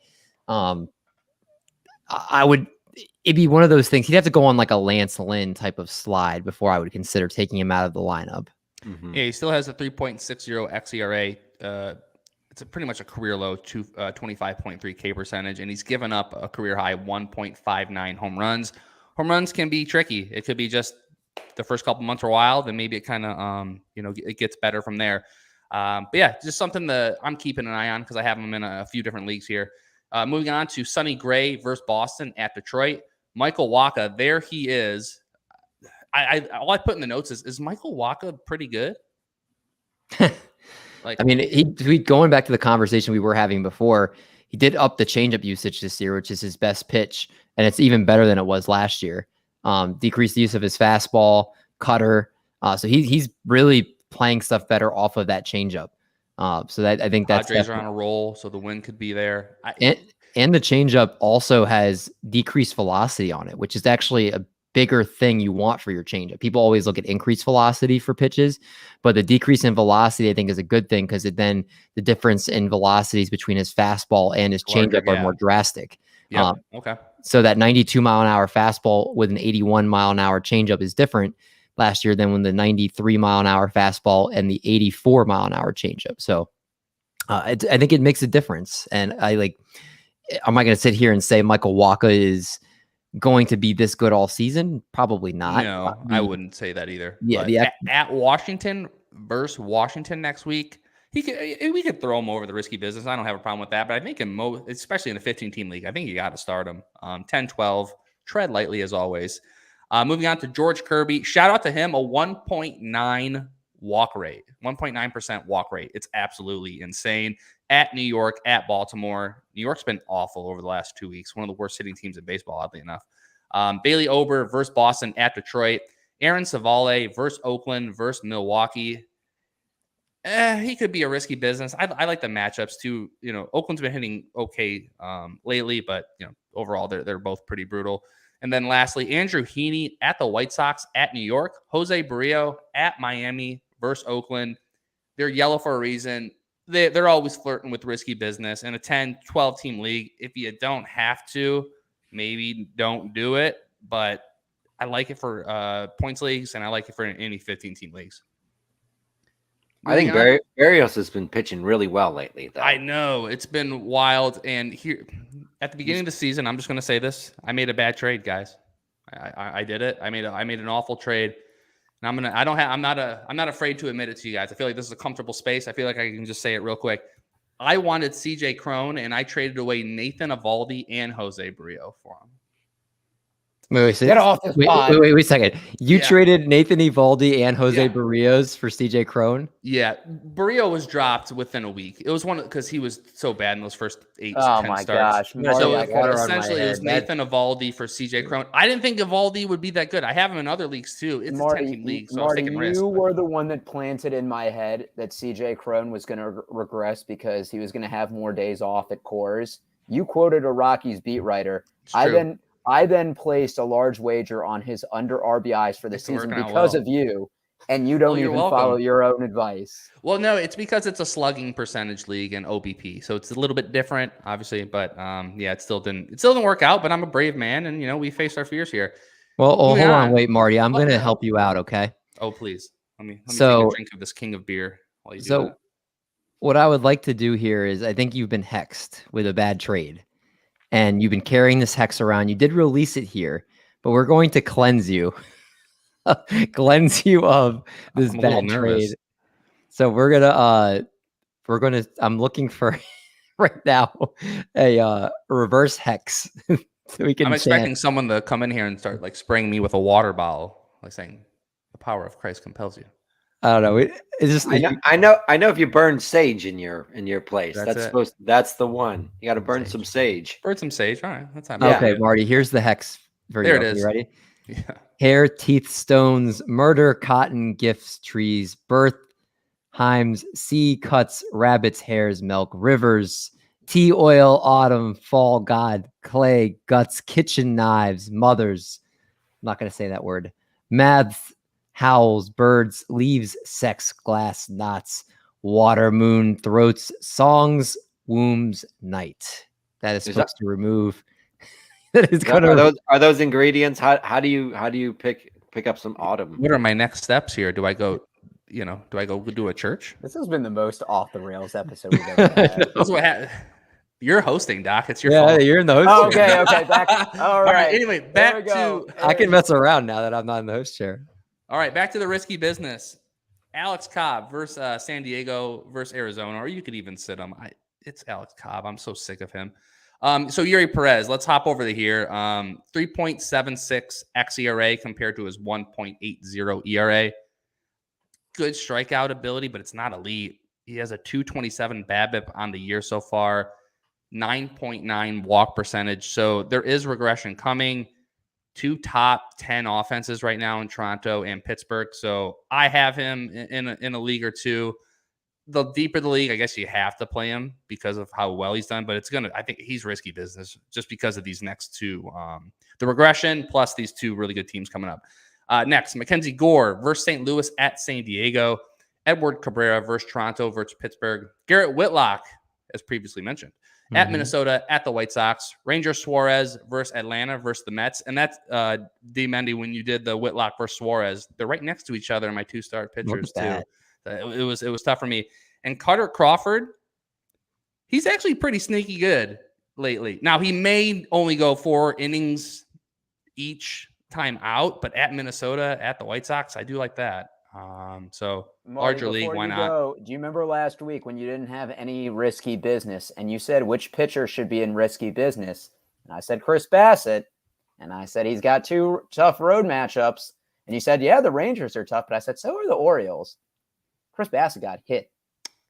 it'd be one of those things. He'd have to go on like a Lance Lynn type of slide before I would consider taking him out of the lineup. Mm-hmm. Yeah, he still has a 3.60 xERA. It's pretty much a career low, 25.3 K percentage, and he's given up a career high 1.59 home runs. Home runs can be tricky. It could be just the first couple months are wild, then maybe it kind of it gets better from there. But yeah, just something that I'm keeping an eye on because I have him in a few different leagues here. Moving on to Sonny Gray versus Boston at Detroit. Michael Wacha, there he is. All I put in the notes is Michael Wacha pretty good? I mean, he going back to the conversation we were having before, he did up the changeup usage this year, which is his best pitch, and it's even better than it was last year. Decreased the use of his fastball, cutter. So he's really playing stuff better off of that changeup. So that I think that's Padres are on a roll, so the win could be there. And the changeup also has decreased velocity on it, which is actually a bigger thing you want for your changeup. People always look at increased velocity for pitches, but the decrease in velocity, I think, is a good thing because then the difference in velocities between his fastball and his changeup are more drastic. Yeah. Okay. So that 92-mile-an-hour fastball with an 81-mile-an-hour changeup is different last year than when the 93-mile-an-hour fastball and the 84-mile-an-hour changeup. So I think it makes a difference. And am I going to sit here and say Michael Wacha is going to be this good all season? Probably not. No, I wouldn't say that either. Yeah, but at Washington versus Washington next week, we could throw him over the risky business. I don't have a problem with that. But I think especially in a 15-team league, I think you got to start him. 10-12, tread lightly as always. Moving on to George Kirby. Shout out to him, a 1.9 walk rate, 1.9% walk rate. It's absolutely insane. At New York, at Baltimore. New York's been awful over the last 2 weeks. One of the worst hitting teams in baseball, oddly enough. Bailey Ober versus Boston at Detroit. Aaron Savale versus Oakland versus Milwaukee. He could be a risky business. I like the matchups too. Oakland's been hitting okay lately, but overall they're both pretty brutal. And then lastly, Andrew Heaney at the White Sox at New York, Jose Barrillo at Miami versus Oakland. They're yellow for a reason. They're always flirting with risky business. In a 10, 12 team league, if you don't have to, maybe don't do it. But I like it for points leagues, and I like it for any 15 team leagues. I think Barrios has been pitching really well lately, though. I know it's been wild. And here at the beginning of the season, I'm just going to say this: I made a bad trade, guys. I did it. I made an awful trade, and I'm not afraid to admit it to you guys. I feel like this is a comfortable space. I feel like I can just say it real quick. I wanted CJ Cron, and I traded away Nathan Eovaldi and Jose Barrillo for him. Wait a second. You traded Nathan Eovaldi and Jose Barrios for CJ Cron? Yeah. Barrillo was dropped within a week. It was because he was so bad in those first 8 to 10 starts. Gosh. So essentially it was Nathan Eovaldi for CJ Cron. I didn't think Eovaldi would be that good. I have him in other leagues too. It's Marty, a 10-team league, so Marty, I was taking risks. You were the one that planted in my head that CJ Cron was going to regress because he was going to have more days off at Coors. You quoted a Rockies beat writer. I then placed a large wager on his under RBIs for the season because of you, and you don't even follow your own advice. Well, no, it's because it's a slugging percentage league and OBP, so it's a little bit different, obviously. But it still didn't work out. But I'm a brave man, and we faced our fears here. Well, hold on, wait, Marty, I'm going to help you out, okay? Oh, please, let me take a drink of this king of beer while you do that. What I would like to do here is, I think you've been hexed with a bad trade. And you've been carrying this hex around. You did release it here, but we're going to cleanse you. Cleanse you of this bad trade. So we're gonna I'm looking for right now a reverse hex. So I'm expecting someone to come in here and start spraying me with a water bottle, saying the power of Christ compels you. I don't know. It's just I know if you burn sage in your place, that's the one. You got to burn some sage. Burn some sage. All right, that's not okay, Marty. Here's the hex for you. There it is. You ready? Yeah. Hair, teeth, stones, murder, cotton, gifts, trees, birth, Himes, sea, cuts, rabbits, hairs, milk, rivers, tea, oil, autumn, fall, God, clay, guts, kitchen knives, mothers. I'm not going to say that word. Maths, howls, birds, leaves, sex, glass, knots, water, moon, throats, songs, wombs, night. That is supposed to remove. That is going to. Are those ingredients? How do you pick up some autumn? What are my next steps here? Do I go? Do I go do a church? This has been the most off the rails episode we've ever had. That's what happened. You're hosting, Doc. It's your fault. Yeah, you're in the host chair. Okay. Back. All right. Anyway, back to. I can mess around now that I'm not in the host chair. All right, back to the risky business. Alex Cobb versus San Diego versus Arizona, or you could even sit him. It's Alex Cobb. I'm so sick of him. So Yuri Perez, let's hop over to here. 3.76 xERA compared to his 1.80 ERA. Good strikeout ability, but it's not elite. He has a 227 BABIP on the year so far, 9.9 walk percentage. So there is regression coming. 2 top 10 offenses right now in Toronto and Pittsburgh. So I have him in a league or two. The deeper the league, I guess you have to play him because of how well he's done. But I think he's risky business just because of these next two, the regression plus these two really good teams coming up. Next, Mackenzie Gore versus St. Louis at San Diego. Edward Cabrera versus Toronto versus Pittsburgh. Garrett Whitlock, as previously mentioned, at Minnesota at the White Sox. Ranger Suarez versus Atlanta versus the Mets. And that's DMendy when you did the Whitlock versus Suarez. They're right next to each other in my 2-star pitchers too. It was tough for me. And Carter Crawford, he's actually pretty sneaky good lately. Now, he may only go 4 innings each time out, but at Minnesota, at the White Sox, I do like that. So Marty, larger league, why not? Do you remember last week when you didn't have any risky business and you said which pitcher should be in risky business? And I said Chris Bassett, and I said he's got 2 tough road matchups. And you said, yeah, the Rangers are tough, but I said so are the Orioles. Chris Bassett got hit.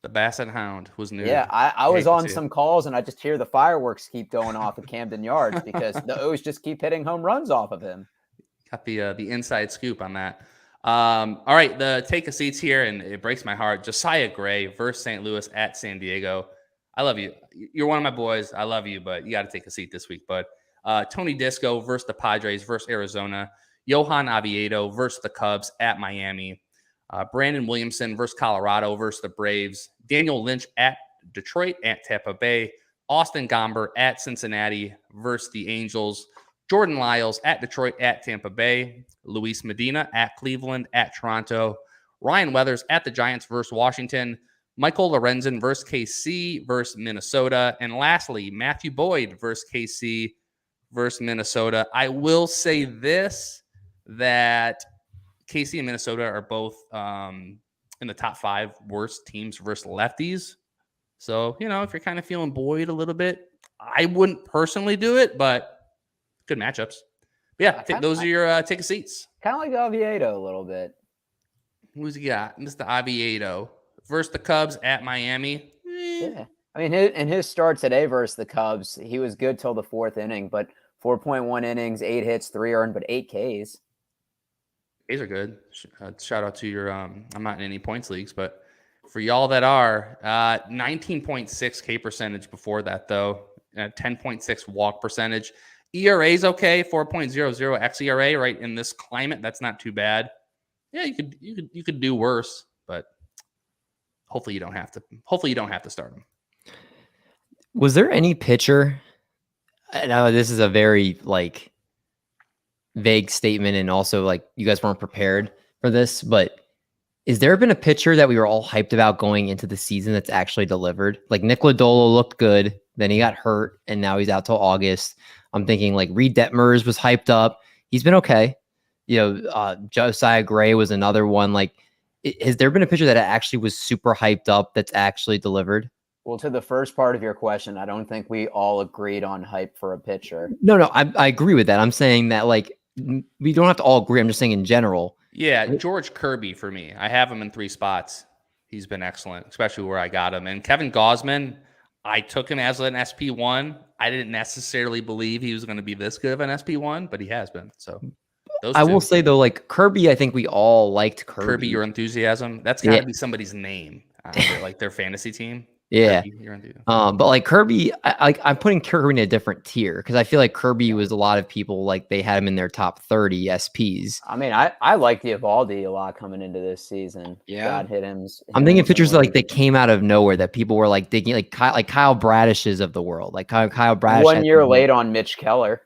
The Basset Hound was new. Yeah, I was on some calls and I just hear the fireworks keep going off at Camden Yards because the O's just keep hitting home runs off of him. Got the inside scoop on that. All right, the take a seats here, and it breaks my heart. Josiah Gray versus St. Louis at San Diego. I love you. You're one of my boys. I love you, but you got to take a seat this week, bud. Tony Disco versus the Padres versus Arizona. Johan Oviedo versus the Cubs at Miami. Brandon Williamson versus Colorado versus the Braves. Daniel Lynch at Detroit at Tampa Bay. Austin Gomber at Cincinnati versus the Angels. Jordan Lyles at Detroit at Tampa Bay. Luis Medina at Cleveland at Toronto. Ryan Weathers at the Giants versus Washington. Michael Lorenzen versus KC versus Minnesota. And lastly, Matthew Boyd versus KC versus Minnesota. I will say this, that KC and Minnesota are both in the top 5 worst teams versus lefties. So, if you're kind of feeling Boyd a little bit, I wouldn't personally do it, but good matchups. But yeah, I think those are your take a seats. Kind of like Oviedo a little bit. Who's he got? Mr. Oviedo versus the Cubs at Miami. Yeah. I mean, in his start today versus the Cubs, he was good till the 4th inning, but 4.1 innings, 8 hits, 3 earned, but 8 Ks. Ks are good. Shout out to your, I'm not in any points leagues, but for y'all that are, 19.6 K percentage before that, though. 10.6 walk percentage. ERA is okay, 4.00 xERA, right? In this climate, that's not too bad. Yeah, you could do worse, but hopefully you don't have to. Hopefully you don't have to start him. Was there any pitcher? I know this is a very vague statement, and also you guys weren't prepared for this, but is there been a pitcher that we were all hyped about going into the season that's actually delivered? Like Nick Lodolo looked good, then he got hurt, and now he's out till August. I'm thinking Reed Detmers was hyped up. He's been okay. Josiah Gray was another one. Has there been a pitcher that actually was super hyped up that's actually delivered? Well, to the first part of your question, I don't think we all agreed on hype for a pitcher. No, I agree with that. I'm saying that we don't have to all agree. I'm just saying in general. Yeah, George Kirby for me. I have him in 3 spots. He's been excellent, especially where I got him. And Kevin Gausman, I took him as an SP1. I didn't necessarily believe he was going to be this good of an SP1, but he has been. So I will say though, Kirby, I think we all liked Kirby. Kirby, your enthusiasm. That's got to be somebody's name, their fantasy team. Yeah. Kirby, but Kirby, I'm putting Kirby in a different tier because I feel like Kirby was a lot of people they had him in their top 30 SPs. I mean, I like the Evaldi a lot coming into this season. Yeah, God hit him. I'm thinking pitchers that came out of nowhere that people were digging, Kyle Bradish's of the world, Kyle Bradish. 1 year late on Mitch Keller.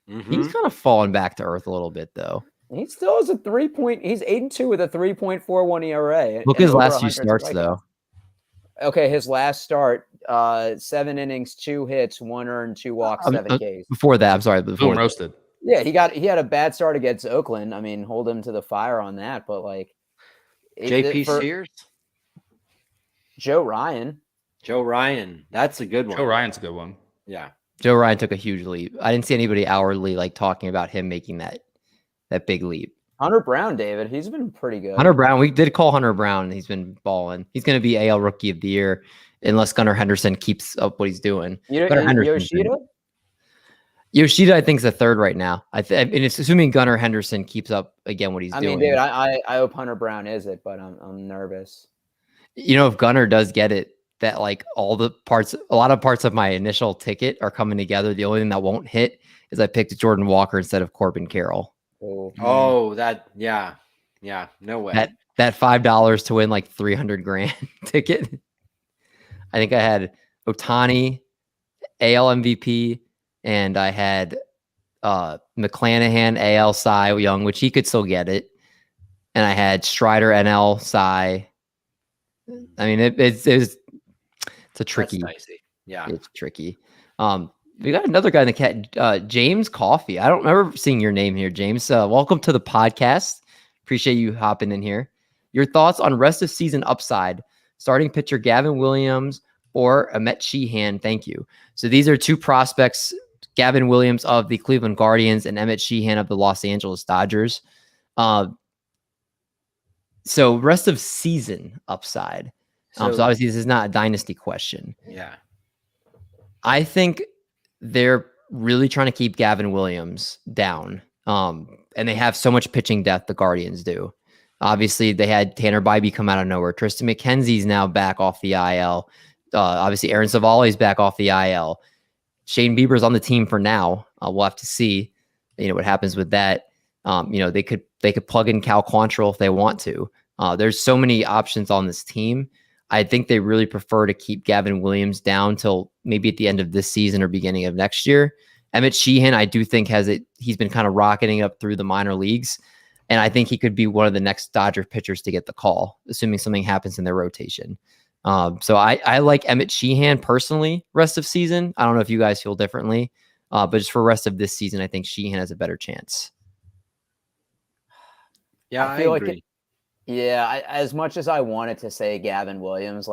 Mm-hmm. He's kind of fallen back to earth a little bit though. He still has he's 8-2 with a 3.41 ERA. Look at his last few starts though. Okay, his last start, 7 innings, 2 hits, 1 earned, 2 walks, 7 Ks. Before that, I'm sorry. Before roasted. Yeah, he had a bad start against Oakland. I mean, hold him to the fire on that. But JP Sears, Joe Ryan, that's a good one. Joe Ryan's a good one. Yeah, Joe Ryan took a huge leap. I didn't see anybody hourly talking about him making that big leap. Hunter Brown, David, he's been pretty good. Hunter Brown, we did call Hunter Brown. He's been balling. He's going to be AL Rookie of the Year unless Gunnar Henderson keeps up what he's doing. Yoshida, I think, is the 3rd right now. And it's assuming Gunnar Henderson keeps up again what he's doing. I mean, David, I hope Hunter Brown is it, but I'm nervous. If Gunnar does get it, that a lot of parts of my initial ticket are coming together. The only thing that won't hit is I picked Jordan Walker instead of Corbin Carroll. Oh, yeah, no way. That $5 to win $300,000 ticket. I think I had Ohtani, AL MVP, and I had McClanahan, AL Cy Young, which he could still get it, and I had Strider, NL Cy. I mean, it's a tricky. That's dicey. Yeah, it's tricky. We got another guy in the cat, James Coffey. I don't remember seeing your name here, James. Welcome to the podcast. Appreciate you hopping in here. Your thoughts on rest of season upside, starting pitcher Gavin Williams or Emmett Sheehan. Thank you. So these are 2 prospects, Gavin Williams of the Cleveland Guardians and Emmett Sheehan of the Los Angeles Dodgers. So rest of season upside. So obviously this is not a dynasty question. Yeah. I think they're really trying to keep Gavin Williams down. And they have so much pitching depth, the Guardians do. Obviously, they had Tanner Bybee come out of nowhere. Tristan McKenzie's now back off the IL. Obviously, Aaron Savali's back off the IL. Shane Bieber's on the team for now. We'll have to see, what happens with that. They could plug in Cal Quantrill if they want to. There's so many options on this team. I think they really prefer to keep Gavin Williams down till maybe at the end of this season or beginning of next year. Emmett Sheehan, I do think he's been kind of rocketing up through the minor leagues. And I think he could be one of the next Dodger pitchers to get the call, assuming something happens in their rotation. So I like Emmett Sheehan personally rest of season. I don't know if you guys feel differently, but just for rest of this season, I think Sheehan has a better chance. Yeah, I agree. As much as I wanted to say Gavin Williams,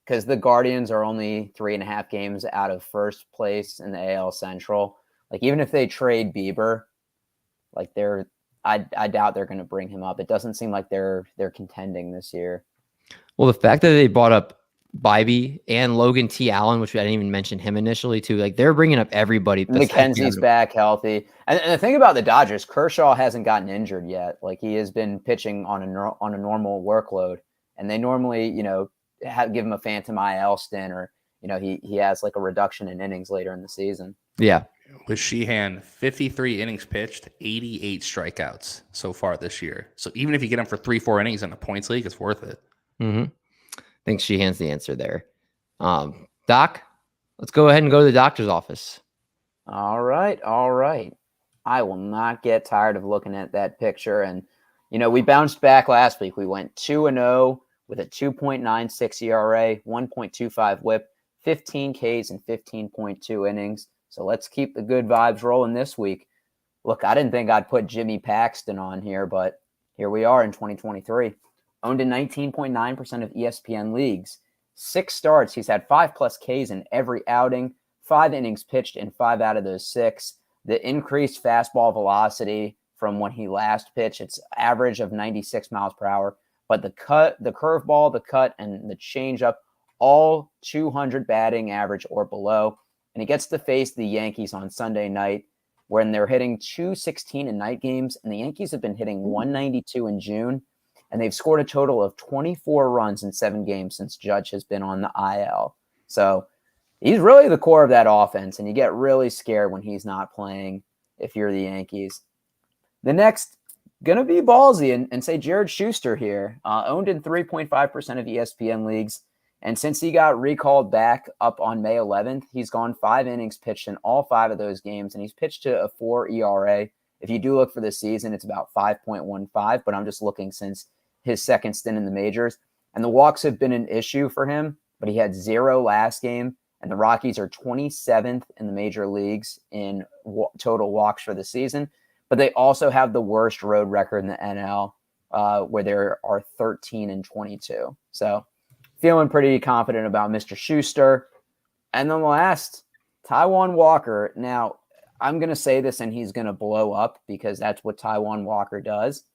because the Guardians are only 3.5 games out of first place in the AL Central. Even if they trade Bieber, I doubt they're going to bring him up. It doesn't seem like they're contending this year. Well, the fact that they brought up Bybee and Logan T. Allen, which I didn't even mention him initially too, they're bringing up everybody. McKenzie's back healthy. And the thing about the Dodgers, Kershaw hasn't gotten injured yet. He has been pitching on a normal workload. And they normally, give him a phantom IL stint or, he has a reduction in innings later in the season. Yeah. With Sheehan, 53 innings pitched, 88 strikeouts so far this year. So even if you get him for 3-4 innings in a points league, it's worth it. Mm-hmm. I think Sheehan's the answer there. Doc, let's go ahead and go to the doctor's office. All right. I will not get tired of looking at that picture. And, we bounced back last week. We went 2-0 with a 2.96 ERA, 1.25 whip, 15 Ks and 15.2 innings. So let's keep the good vibes rolling this week. Look, I didn't think I'd put Jimmy Paxton on here, but here we are in 2023. Owned in 19.9% of ESPN leagues. 6 starts. He's had 5+ Ks in every outing, 5 innings pitched in 5 out of those 6. The increased fastball velocity from when he last pitched, it's average of 96 miles per hour. But the curveball, the cut, and the changeup, all 200 batting average or below. And he gets to face the Yankees on Sunday night when they're hitting 216 in night games. And the Yankees have been hitting 192 in June. And they've scored a total of 24 runs in 7 games since Judge has been on the IL. So he's really the core of that offense. And you get really scared when he's not playing if you're the Yankees. The next, going to be ballsy and say Jared Shuster here. Owned in 3.5% of ESPN leagues. And since he got recalled back up on May 11th, he's gone 5 innings pitched in all 5 of those games, and he's pitched to a 4 ERA. If you do look for this season, it's about 5.15, but I'm just looking since his second stint in the majors. And the walks have been an issue for him, but he had 0 last game, and the Rockies are 27th in the major leagues in total walks for the season. But they also have the worst road record in the NL, where there are 13-22. So feeling pretty confident about Mr. Shuster. And then last, Taijuan Walker. Now, I'm going to say this and he's going to blow up because that's what Taijuan Walker does.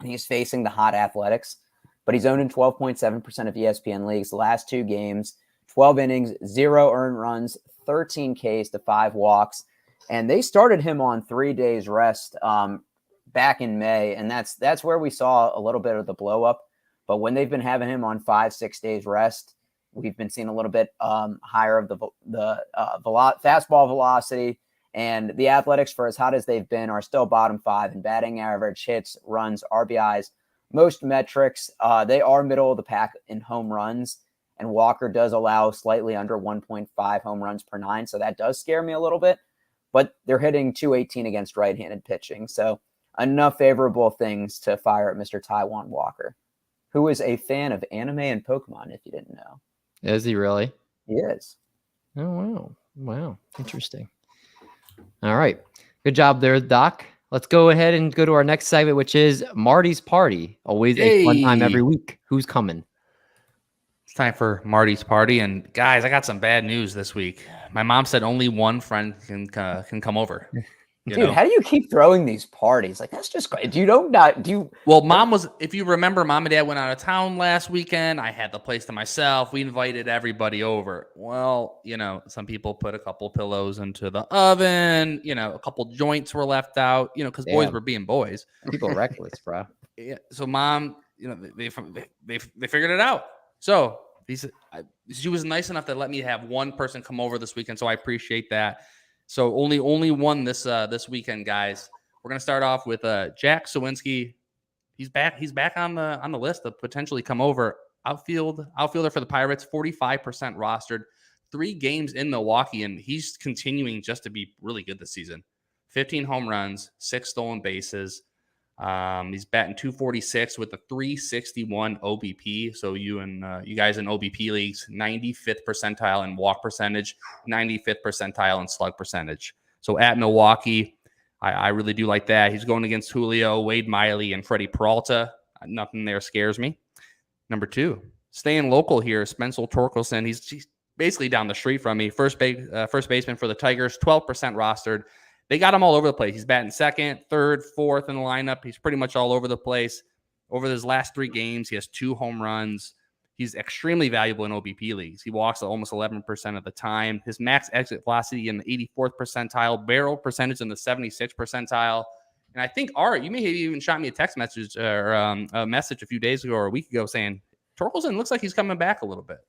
He's facing the hot Athletics, but he's owned in 12.7% of ESPN leagues. The last 2 games, 12 innings, 0 earned runs, 13 Ks to 5 walks. And they started him on 3 days rest back in May. And that's where we saw a little bit of the blow up. But when they've been having him on 5-6 days rest, we've been seeing a little bit higher of the fastball velocity. And the Athletics, for as hot as they've been, are still bottom 5 in batting average, hits, runs, RBIs, most metrics. They are middle of the pack in home runs. And Walker does allow slightly under 1.5 home runs per 9. So that does scare me a little bit. But they're hitting .218 against right-handed pitching. So enough favorable things to fire at Mr. Taijuan Walker, who is a fan of anime and Pokemon, if you didn't know. Is he really? He is. Oh, wow. Wow. Interesting. All right. Good job there, Doc. Let's go ahead and go to our next segment, which is Marty's Party. Always a fun time every week. Who's coming? It's time for Marty's Party. And guys, I got some bad news this week. My mom said only one friend can come over. Dude, how do you keep throwing these parties? That's just great. Well, mom was, if you remember, mom and dad went out of town last weekend. I had the place to myself. We invited everybody over. Well, some people put a couple pillows into the oven. A couple joints were left out, because boys were being boys. People reckless, bro. Yeah, so mom, they figured it out. So she was nice enough to let me have one person come over this weekend, so I appreciate that. So only one this weekend, guys. We're gonna start off with Jack Sawinski. He's back on the list to potentially come over. Outfielder for the Pirates, 45% rostered, 3 games in Milwaukee, and he's continuing just to be really good this season. 15 home runs, 6 stolen bases. He's batting 246 with a 361 OBP. So you guys in OBP leagues, 95th percentile in walk percentage, 95th percentile in slug percentage. So at Milwaukee, I really do like that. He's going against Julio, Wade Miley, and Freddie Peralta. Nothing there scares me. Number 2, staying local here, Spencer Torkelson. He's basically down the street from me. First baseman for the Tigers, 12% rostered. They got him all over the place. He's batting 2nd, 3rd, 4th in the lineup. He's pretty much all over the place. Over his last 3 games, he has 2 home runs. He's extremely valuable in OBP leagues. He walks almost 11% of the time. His max exit velocity in the 84th percentile, barrel percentage in the 76th percentile. And I think, Art, you may have even shot me a text message or a message a few days ago or a week ago saying, Torkelson looks like he's coming back a little bit.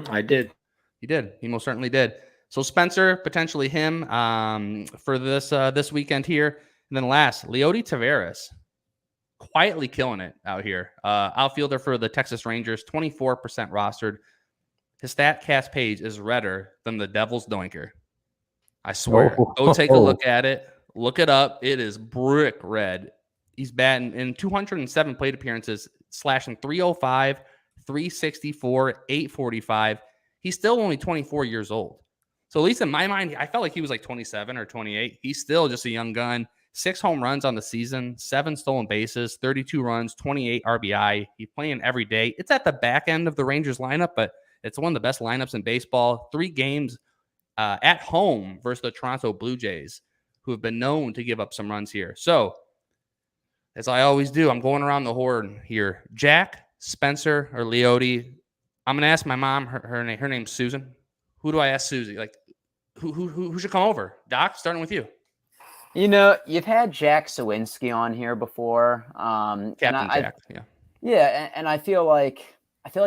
I did. He did. He most certainly did. So Spencer, potentially him for this weekend here. And then last, Leody Taveras, quietly killing it out here. Outfielder for the Texas Rangers, 24% rostered. His StatCast page is redder than the Devil's Doinker. I swear. Go take a look at it. Look it up. It is brick red. He's batting in 207 plate appearances, slashing 305, 364, 845. He's still only 24 years old. So at least in my mind, I felt like he was like 27 or 28. He's still just a young gun. 6 home runs on the season, 7 stolen bases, 32 runs, 28 RBI. He's playing every day. It's at the back end of the Rangers lineup, but it's one of the best lineups in baseball. 3 games at home versus the Toronto Blue Jays, who have been known to give up some runs here. So, as I always do, I'm going around the horn here. Jack, Spencer, or Leody. I'm going to ask my mom. Her name's Susan. Who do I ask Susie? Like, who should come over? Doc, starting with you. You've had Jack Sawinski on here before. Captain Jack, yeah. Yeah, and I feel like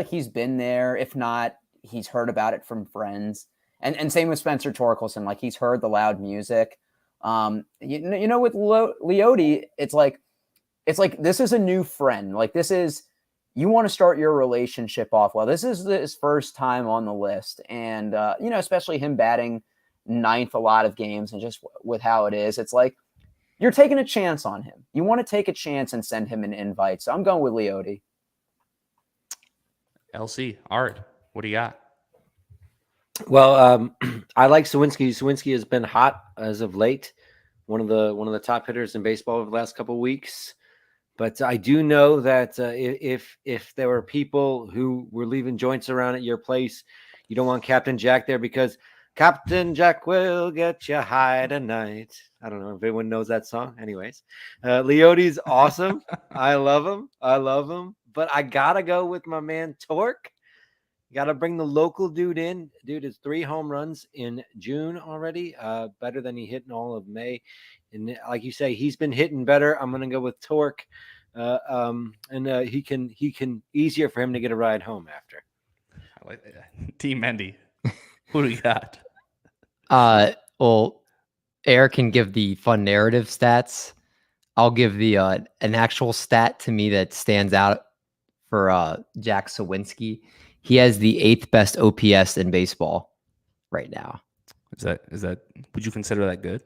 he's been there. If not, he's heard about it from friends. And same with Spencer Torkelson. Like, he's heard the loud music. With Leody, it's like this is a new friend. Like, you want to start your relationship off well. This is his first time on the list. And, especially him batting 9th a lot of games and just with how it is, it's like you're taking a chance on him. You want to take a chance and send him an invite. So I'm going with Leody. LC, Art, what do you got? Well, I like Sawinski. Sawinski has been hot as of late. One of the top hitters in baseball over the last couple of weeks. But I do know that if there were people who were leaving joints around at your place, you don't want Captain Jack there because Captain Jack will get you high tonight. I don't know if anyone knows that song. Anyways, Leody's awesome. I love him. But I got to go with my man Torque. Got to bring the local dude in. Dude is 3 home runs in June already, better than he hit in all of May. And like you say, he's been hitting better. I'm going to go with Torque, and he can easier for him to get a ride home after. I like that. DMendy, who do you got? Well, Eric can give the fun narrative stats. I'll give the an actual stat to me that stands out for Jack Sawinski. He has the 8th best OPS in baseball right now. Is that? Would you consider that good?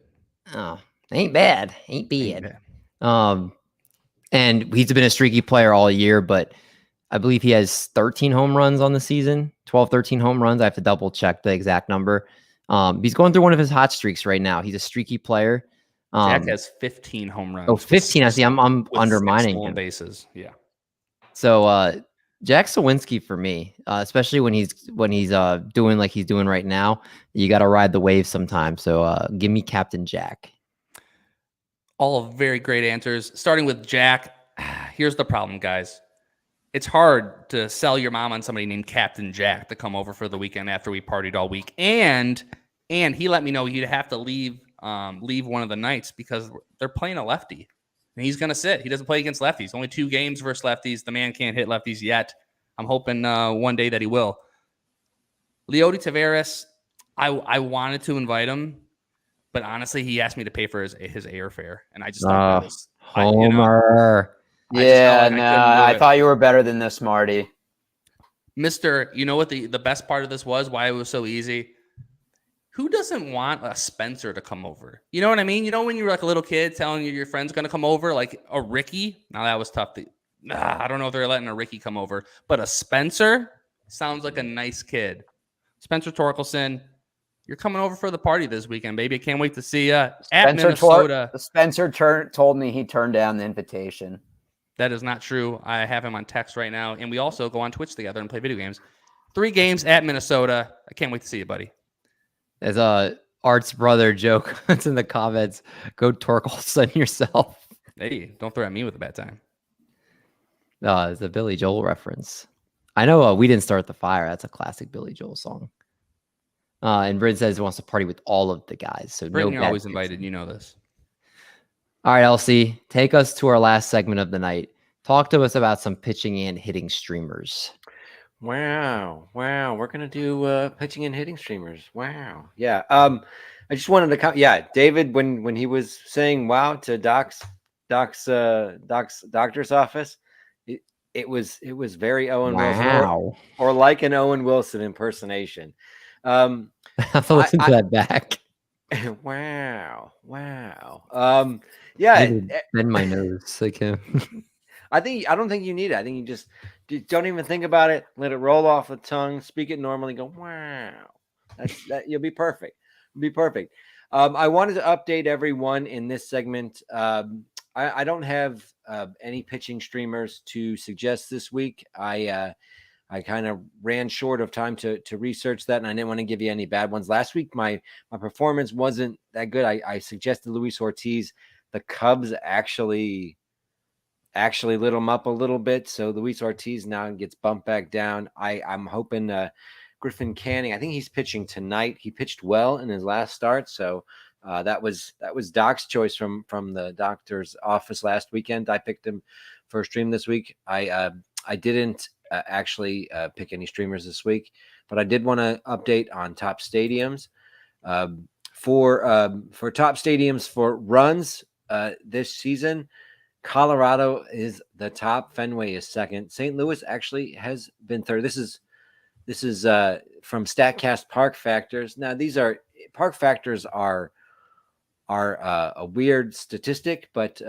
Oh, ain't bad. Ain't bad. And he's been a streaky player all year, but I believe he has 13 home runs on the season, 13 home runs. I have to double check the exact number. He's going through one of his hot streaks right now. He's a streaky player. Jack has 15 home runs. Oh, 15. I see. I'm undermining him. Bases. Yeah. So, Jack Sawinski for me, especially when he's doing like he's doing right now, you got to ride the wave sometime. So give me Captain Jack. All very great answers. Starting with Jack, here's the problem, guys. It's hard to sell your mom on somebody named Captain Jack to come over for the weekend after we partied all week. And he let me know you'd have to leave one of the nights because they're playing a lefty. And he's going to sit. He doesn't play against lefties. Only 2 games versus lefties. The man can't hit lefties yet. I'm hoping one day that he will. Leody Taveras, I wanted to invite him, but honestly, he asked me to pay for his airfare, and I just don't do this. Homer. I thought you were better than this, Marty. Mister, you know what the best part of this was? Why it was so easy? Who doesn't want a Spencer to come over? You know what I mean? You know when you were like a little kid telling you your friend's going to come over, like a Ricky? Now that was tough. I don't know if they're letting a Ricky come over, but a Spencer sounds like a nice kid. Spencer Torkelson, you're coming over for the party this weekend, baby. I can't wait to see you at Minnesota. Spencer told me he turned down the invitation. That is not true. I have him on text right now, and we also go on Twitch together and play video games. 3 games at Minnesota. I can't wait to see you, buddy. As Art's brother joke that's in the comments, go Torkelson yourself. Hey, don't throw at me with a bad time. It's a Billy Joel reference. I know We Didn't Start the Fire. That's a classic Billy Joel song. And Britton says he wants to party with all of the guys. So Britton, you're always invited. You know this. All right, Elsie, take us to our last segment of the night. Talk to us about some pitching and hitting streamers. Wow. We're gonna do pitching and hitting streamers. Wow. Yeah. I just wanted to come. Yeah, David, when he was saying wow to Doc's doctor's office, it was very Owen Wilson or like an Owen Wilson impersonation. I have to listen to that back. Wow. Yeah. Bend my nose like him. I don't think you need it. I think you just don't even think about it. Let it roll off the tongue. Speak it normally. Go wow. You'll be perfect. I wanted to update everyone in this segment. I don't have any pitching streamers to suggest this week. I kind of ran short of time to research that, and I didn't want to give you any bad ones. Last week, my performance wasn't that good. I suggested Luis Ortiz. The Cubs actually lit him up a little bit, so Luis Ortiz now gets bumped back down. I'm hoping Griffin Canning. I think he's pitching tonight. He pitched well in his last start, so that was Doc's choice from the doctor's office last weekend. I picked him for a stream this week. I didn't actually pick any streamers this week, but I did want to update on top stadiums. For top stadiums for runs this season, Colorado is the top. Fenway is second. St. Louis actually has been third. This is from StatCast Park Factors. Now these are Park Factors are a weird statistic, but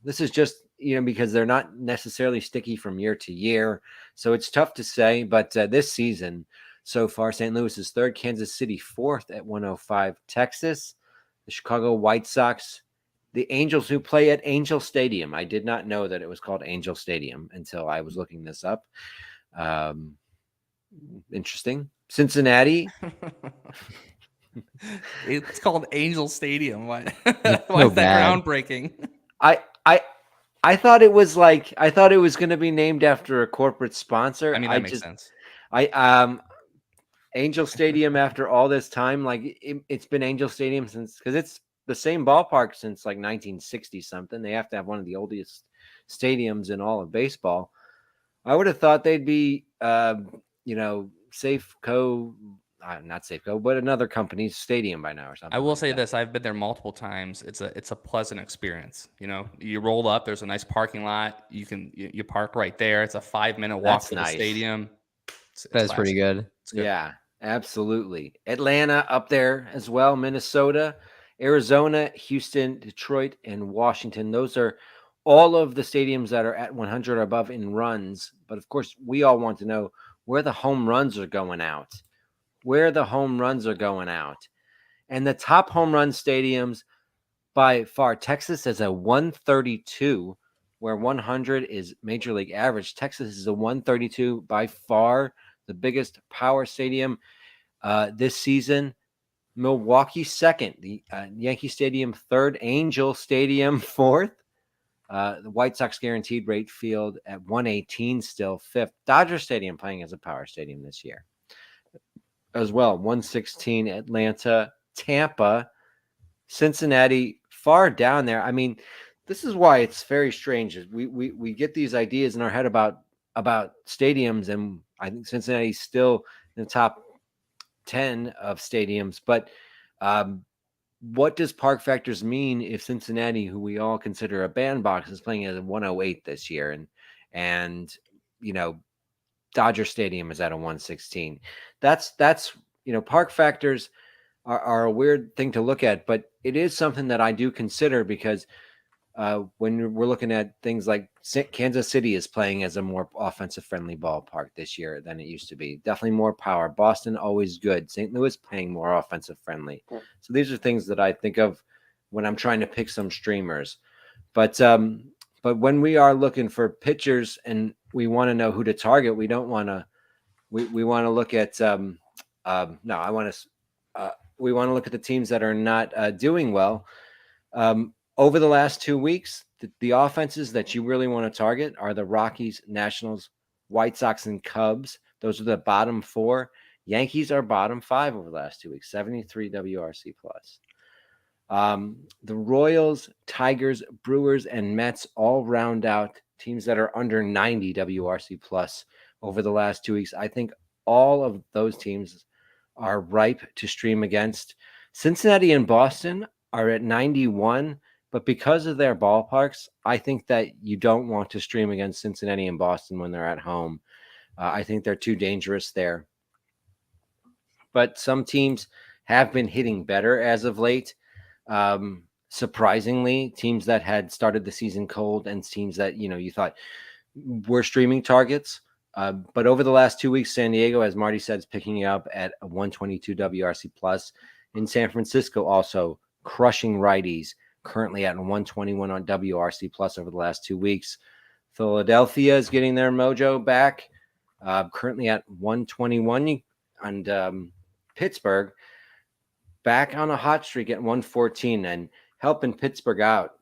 this is just because they're not necessarily sticky from year to year, so it's tough to say. But this season so far, St. Louis is third, Kansas City fourth at 105, Texas, the Chicago White Sox, the Angels, who play at Angel Stadium. I did not know that it was called Angel Stadium until I was looking this up. Interesting. Cincinnati. It's called Angel Stadium. Why is that groundbreaking? I thought it was going to be named after a corporate sponsor. I mean, that makes sense. Angel Stadium after all this time, it's been Angel Stadium because it's the same ballpark since 1960 something. They have to have one of the oldest stadiums in all of baseball. I would have thought they'd be, Safeco, not Safeco, but another company's stadium by now or something. I will say this: I've been there multiple times. It's a pleasant experience. You roll up. There's a nice parking lot. You park right there. It's a 5-minute walk to the stadium. That's pretty good. Yeah, absolutely. Atlanta up there as well. Minnesota, Arizona, Houston, Detroit, and Washington. Those are all of the stadiums that are at 100 or above in runs. But of course, we all want to know where the home runs are going out. And the top home run stadiums by far, Texas is a 132, where 100 is major league average. Texas is a 132, by far the biggest power stadium this season. Milwaukee second, the Yankee Stadium third, Angel Stadium fourth, the White Sox Guaranteed Rate Field at 118 still fifth. Dodger Stadium playing as a power stadium this year as well, 116. Atlanta, Tampa, Cincinnati far down there. I mean, this is why it's very strange. We get these ideas in our head about stadiums, and I think Cincinnati's still in the top 10 of stadiums. But what does park factors mean if Cincinnati, who we all consider a bandbox, is playing at a 108 this year, and Dodger Stadium is at a 116? That's park factors are a weird thing to look at, but it is something that I do consider, because when we're looking at things like Kansas City is playing as a more offensive friendly ballpark this year than it used to be. Definitely more power. Boston, always good. St. Louis playing more offensive friendly. So these are things that I think of when I'm trying to pick some streamers. But when we are looking for pitchers and we want to know who to target, we don't want to. We want to look at we want to look at the teams that are not doing well. Over the last 2 weeks, the offenses that you really want to target are the Rockies, Nationals, White Sox, and Cubs. Those are the bottom 4. Yankees are bottom 5 over the last 2 weeks, 73 WRC plus. The Royals, Tigers, Brewers, and Mets all round out teams that are under 90 WRC plus over the last 2 weeks. I think all of those teams are ripe to stream against. Cincinnati and Boston are at 91, but because of their ballparks, I think that you don't want to stream against Cincinnati and Boston when they're at home. I think they're too dangerous there. But some teams have been hitting better as of late. Surprisingly, teams that had started the season cold and teams that, you thought were streaming targets. But over the last 2 weeks, San Diego, as Marty said, is picking up at a 122 WRC plus. In San Francisco, also crushing righties, currently at 121 on WRC plus over the last 2 weeks. Philadelphia is getting their mojo back, currently at 121. And Pittsburgh back on a hot streak at 114 and helping Pittsburgh out.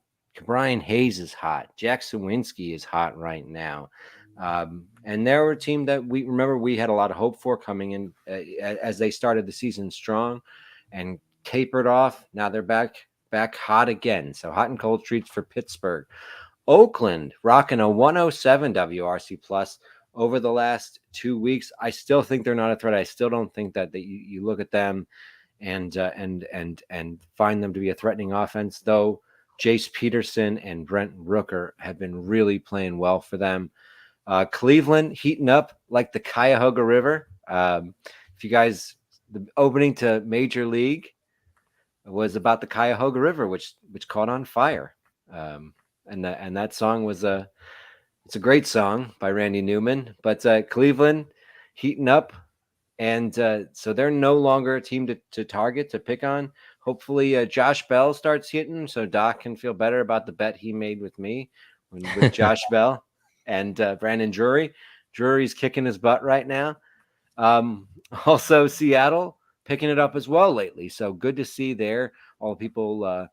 Brian Hayes is hot. Jack Sawinski is hot right now. And they were a team that we had a lot of hope for coming in as they started the season strong and tapered off. Now they're back hot again. So hot and cold streaks for Pittsburgh. Oakland rocking a 107 WRC plus over the last 2 weeks. I still think they're not a threat. I still don't think that you look at them and find them to be a threatening offense, though. Jace Peterson and Brent Rooker have been really playing well for them. Cleveland heating up like the Cuyahoga River. If you guys, the opening to Major League was about the Cuyahoga River, which caught on fire. And that song was it's a great song by Randy Newman. But Cleveland heating up, and so they're no longer a team to target, to pick on. Hopefully, Josh Bell starts hitting, so Doc can feel better about the bet he made with me with Josh Bell and Brandon Drury. Drury's kicking his butt right now. Also, Seattle picking it up as well lately. So good to see there. All the people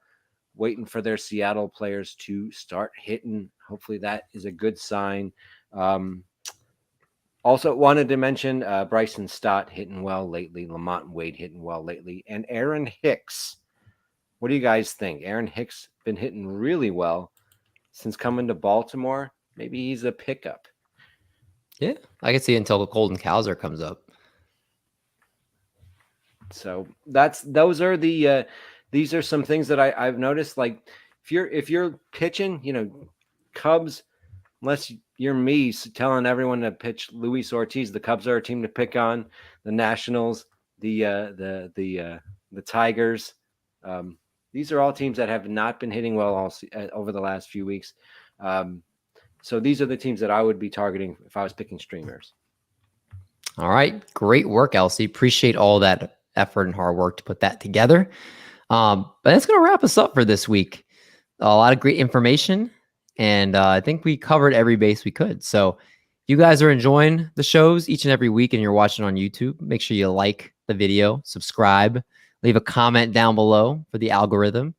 waiting for their Seattle players to start hitting. Hopefully that is a good sign. Also wanted to mention Bryson Stott hitting well lately. Lamont Wade hitting well lately. And Aaron Hicks. What do you guys think? Aaron Hicks been hitting really well since coming to Baltimore. Maybe he's a pickup. Yeah, I can see it until the Colton Cowser comes up. So those are the these are some things that I've noticed. Like if you're pitching, Cubs, unless you're me telling everyone to pitch Luis Ortiz, the Cubs are a team to pick on. The Nationals, the Tigers, these are all teams that have not been hitting well over the last few weeks. So these are the teams that I would be targeting if I was picking streamers. All right. Great work, Elsie. Appreciate all that effort and hard work to put that together. But that's going to wrap us up for this week. A lot of great information. And I think we covered every base we could. So if you guys are enjoying the shows each and every week and you're watching on YouTube, make sure you like the video, subscribe, leave a comment down below for the algorithm.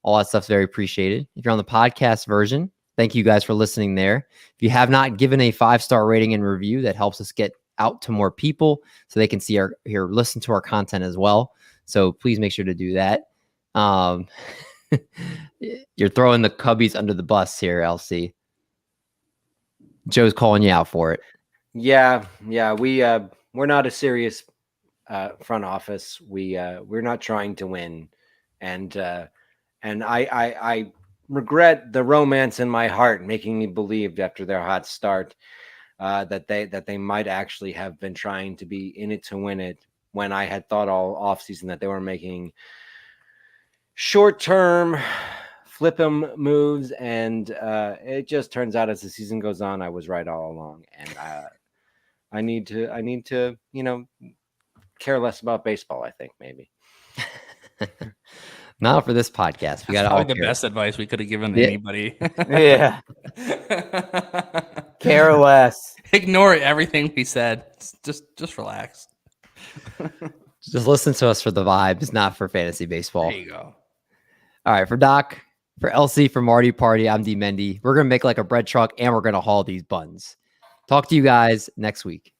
All that stuff's very appreciated. If you're on the podcast version, thank you guys for listening there. If you have not given a 5-star rating and review, that helps us get out to more people so they can see listen to our content as well. So please make sure to do that. You're throwing the Cubbies under the bus here, LC. Joe's calling you out for it. Yeah. We're not a serious front office. We're not trying to win, and I regret the romance in my heart making me believe after their hot start that they might actually have been trying to be in it to win it, when I had thought all offseason that they were making short-term flip 'em moves, and it just turns out as the season goes on, I was right all along, and I need to care less about baseball. I think maybe. Not for this podcast. We got all the best advice we could have given anybody. Yeah. Care less. Ignore everything we said. Just relax. Just listen to us for the vibes, not for fantasy baseball. There you go. All right, for Doc, for LC, for Marty Party, I'm DMendy. We're gonna make like a bread truck, and we're gonna haul these buns. Talk to you guys next week.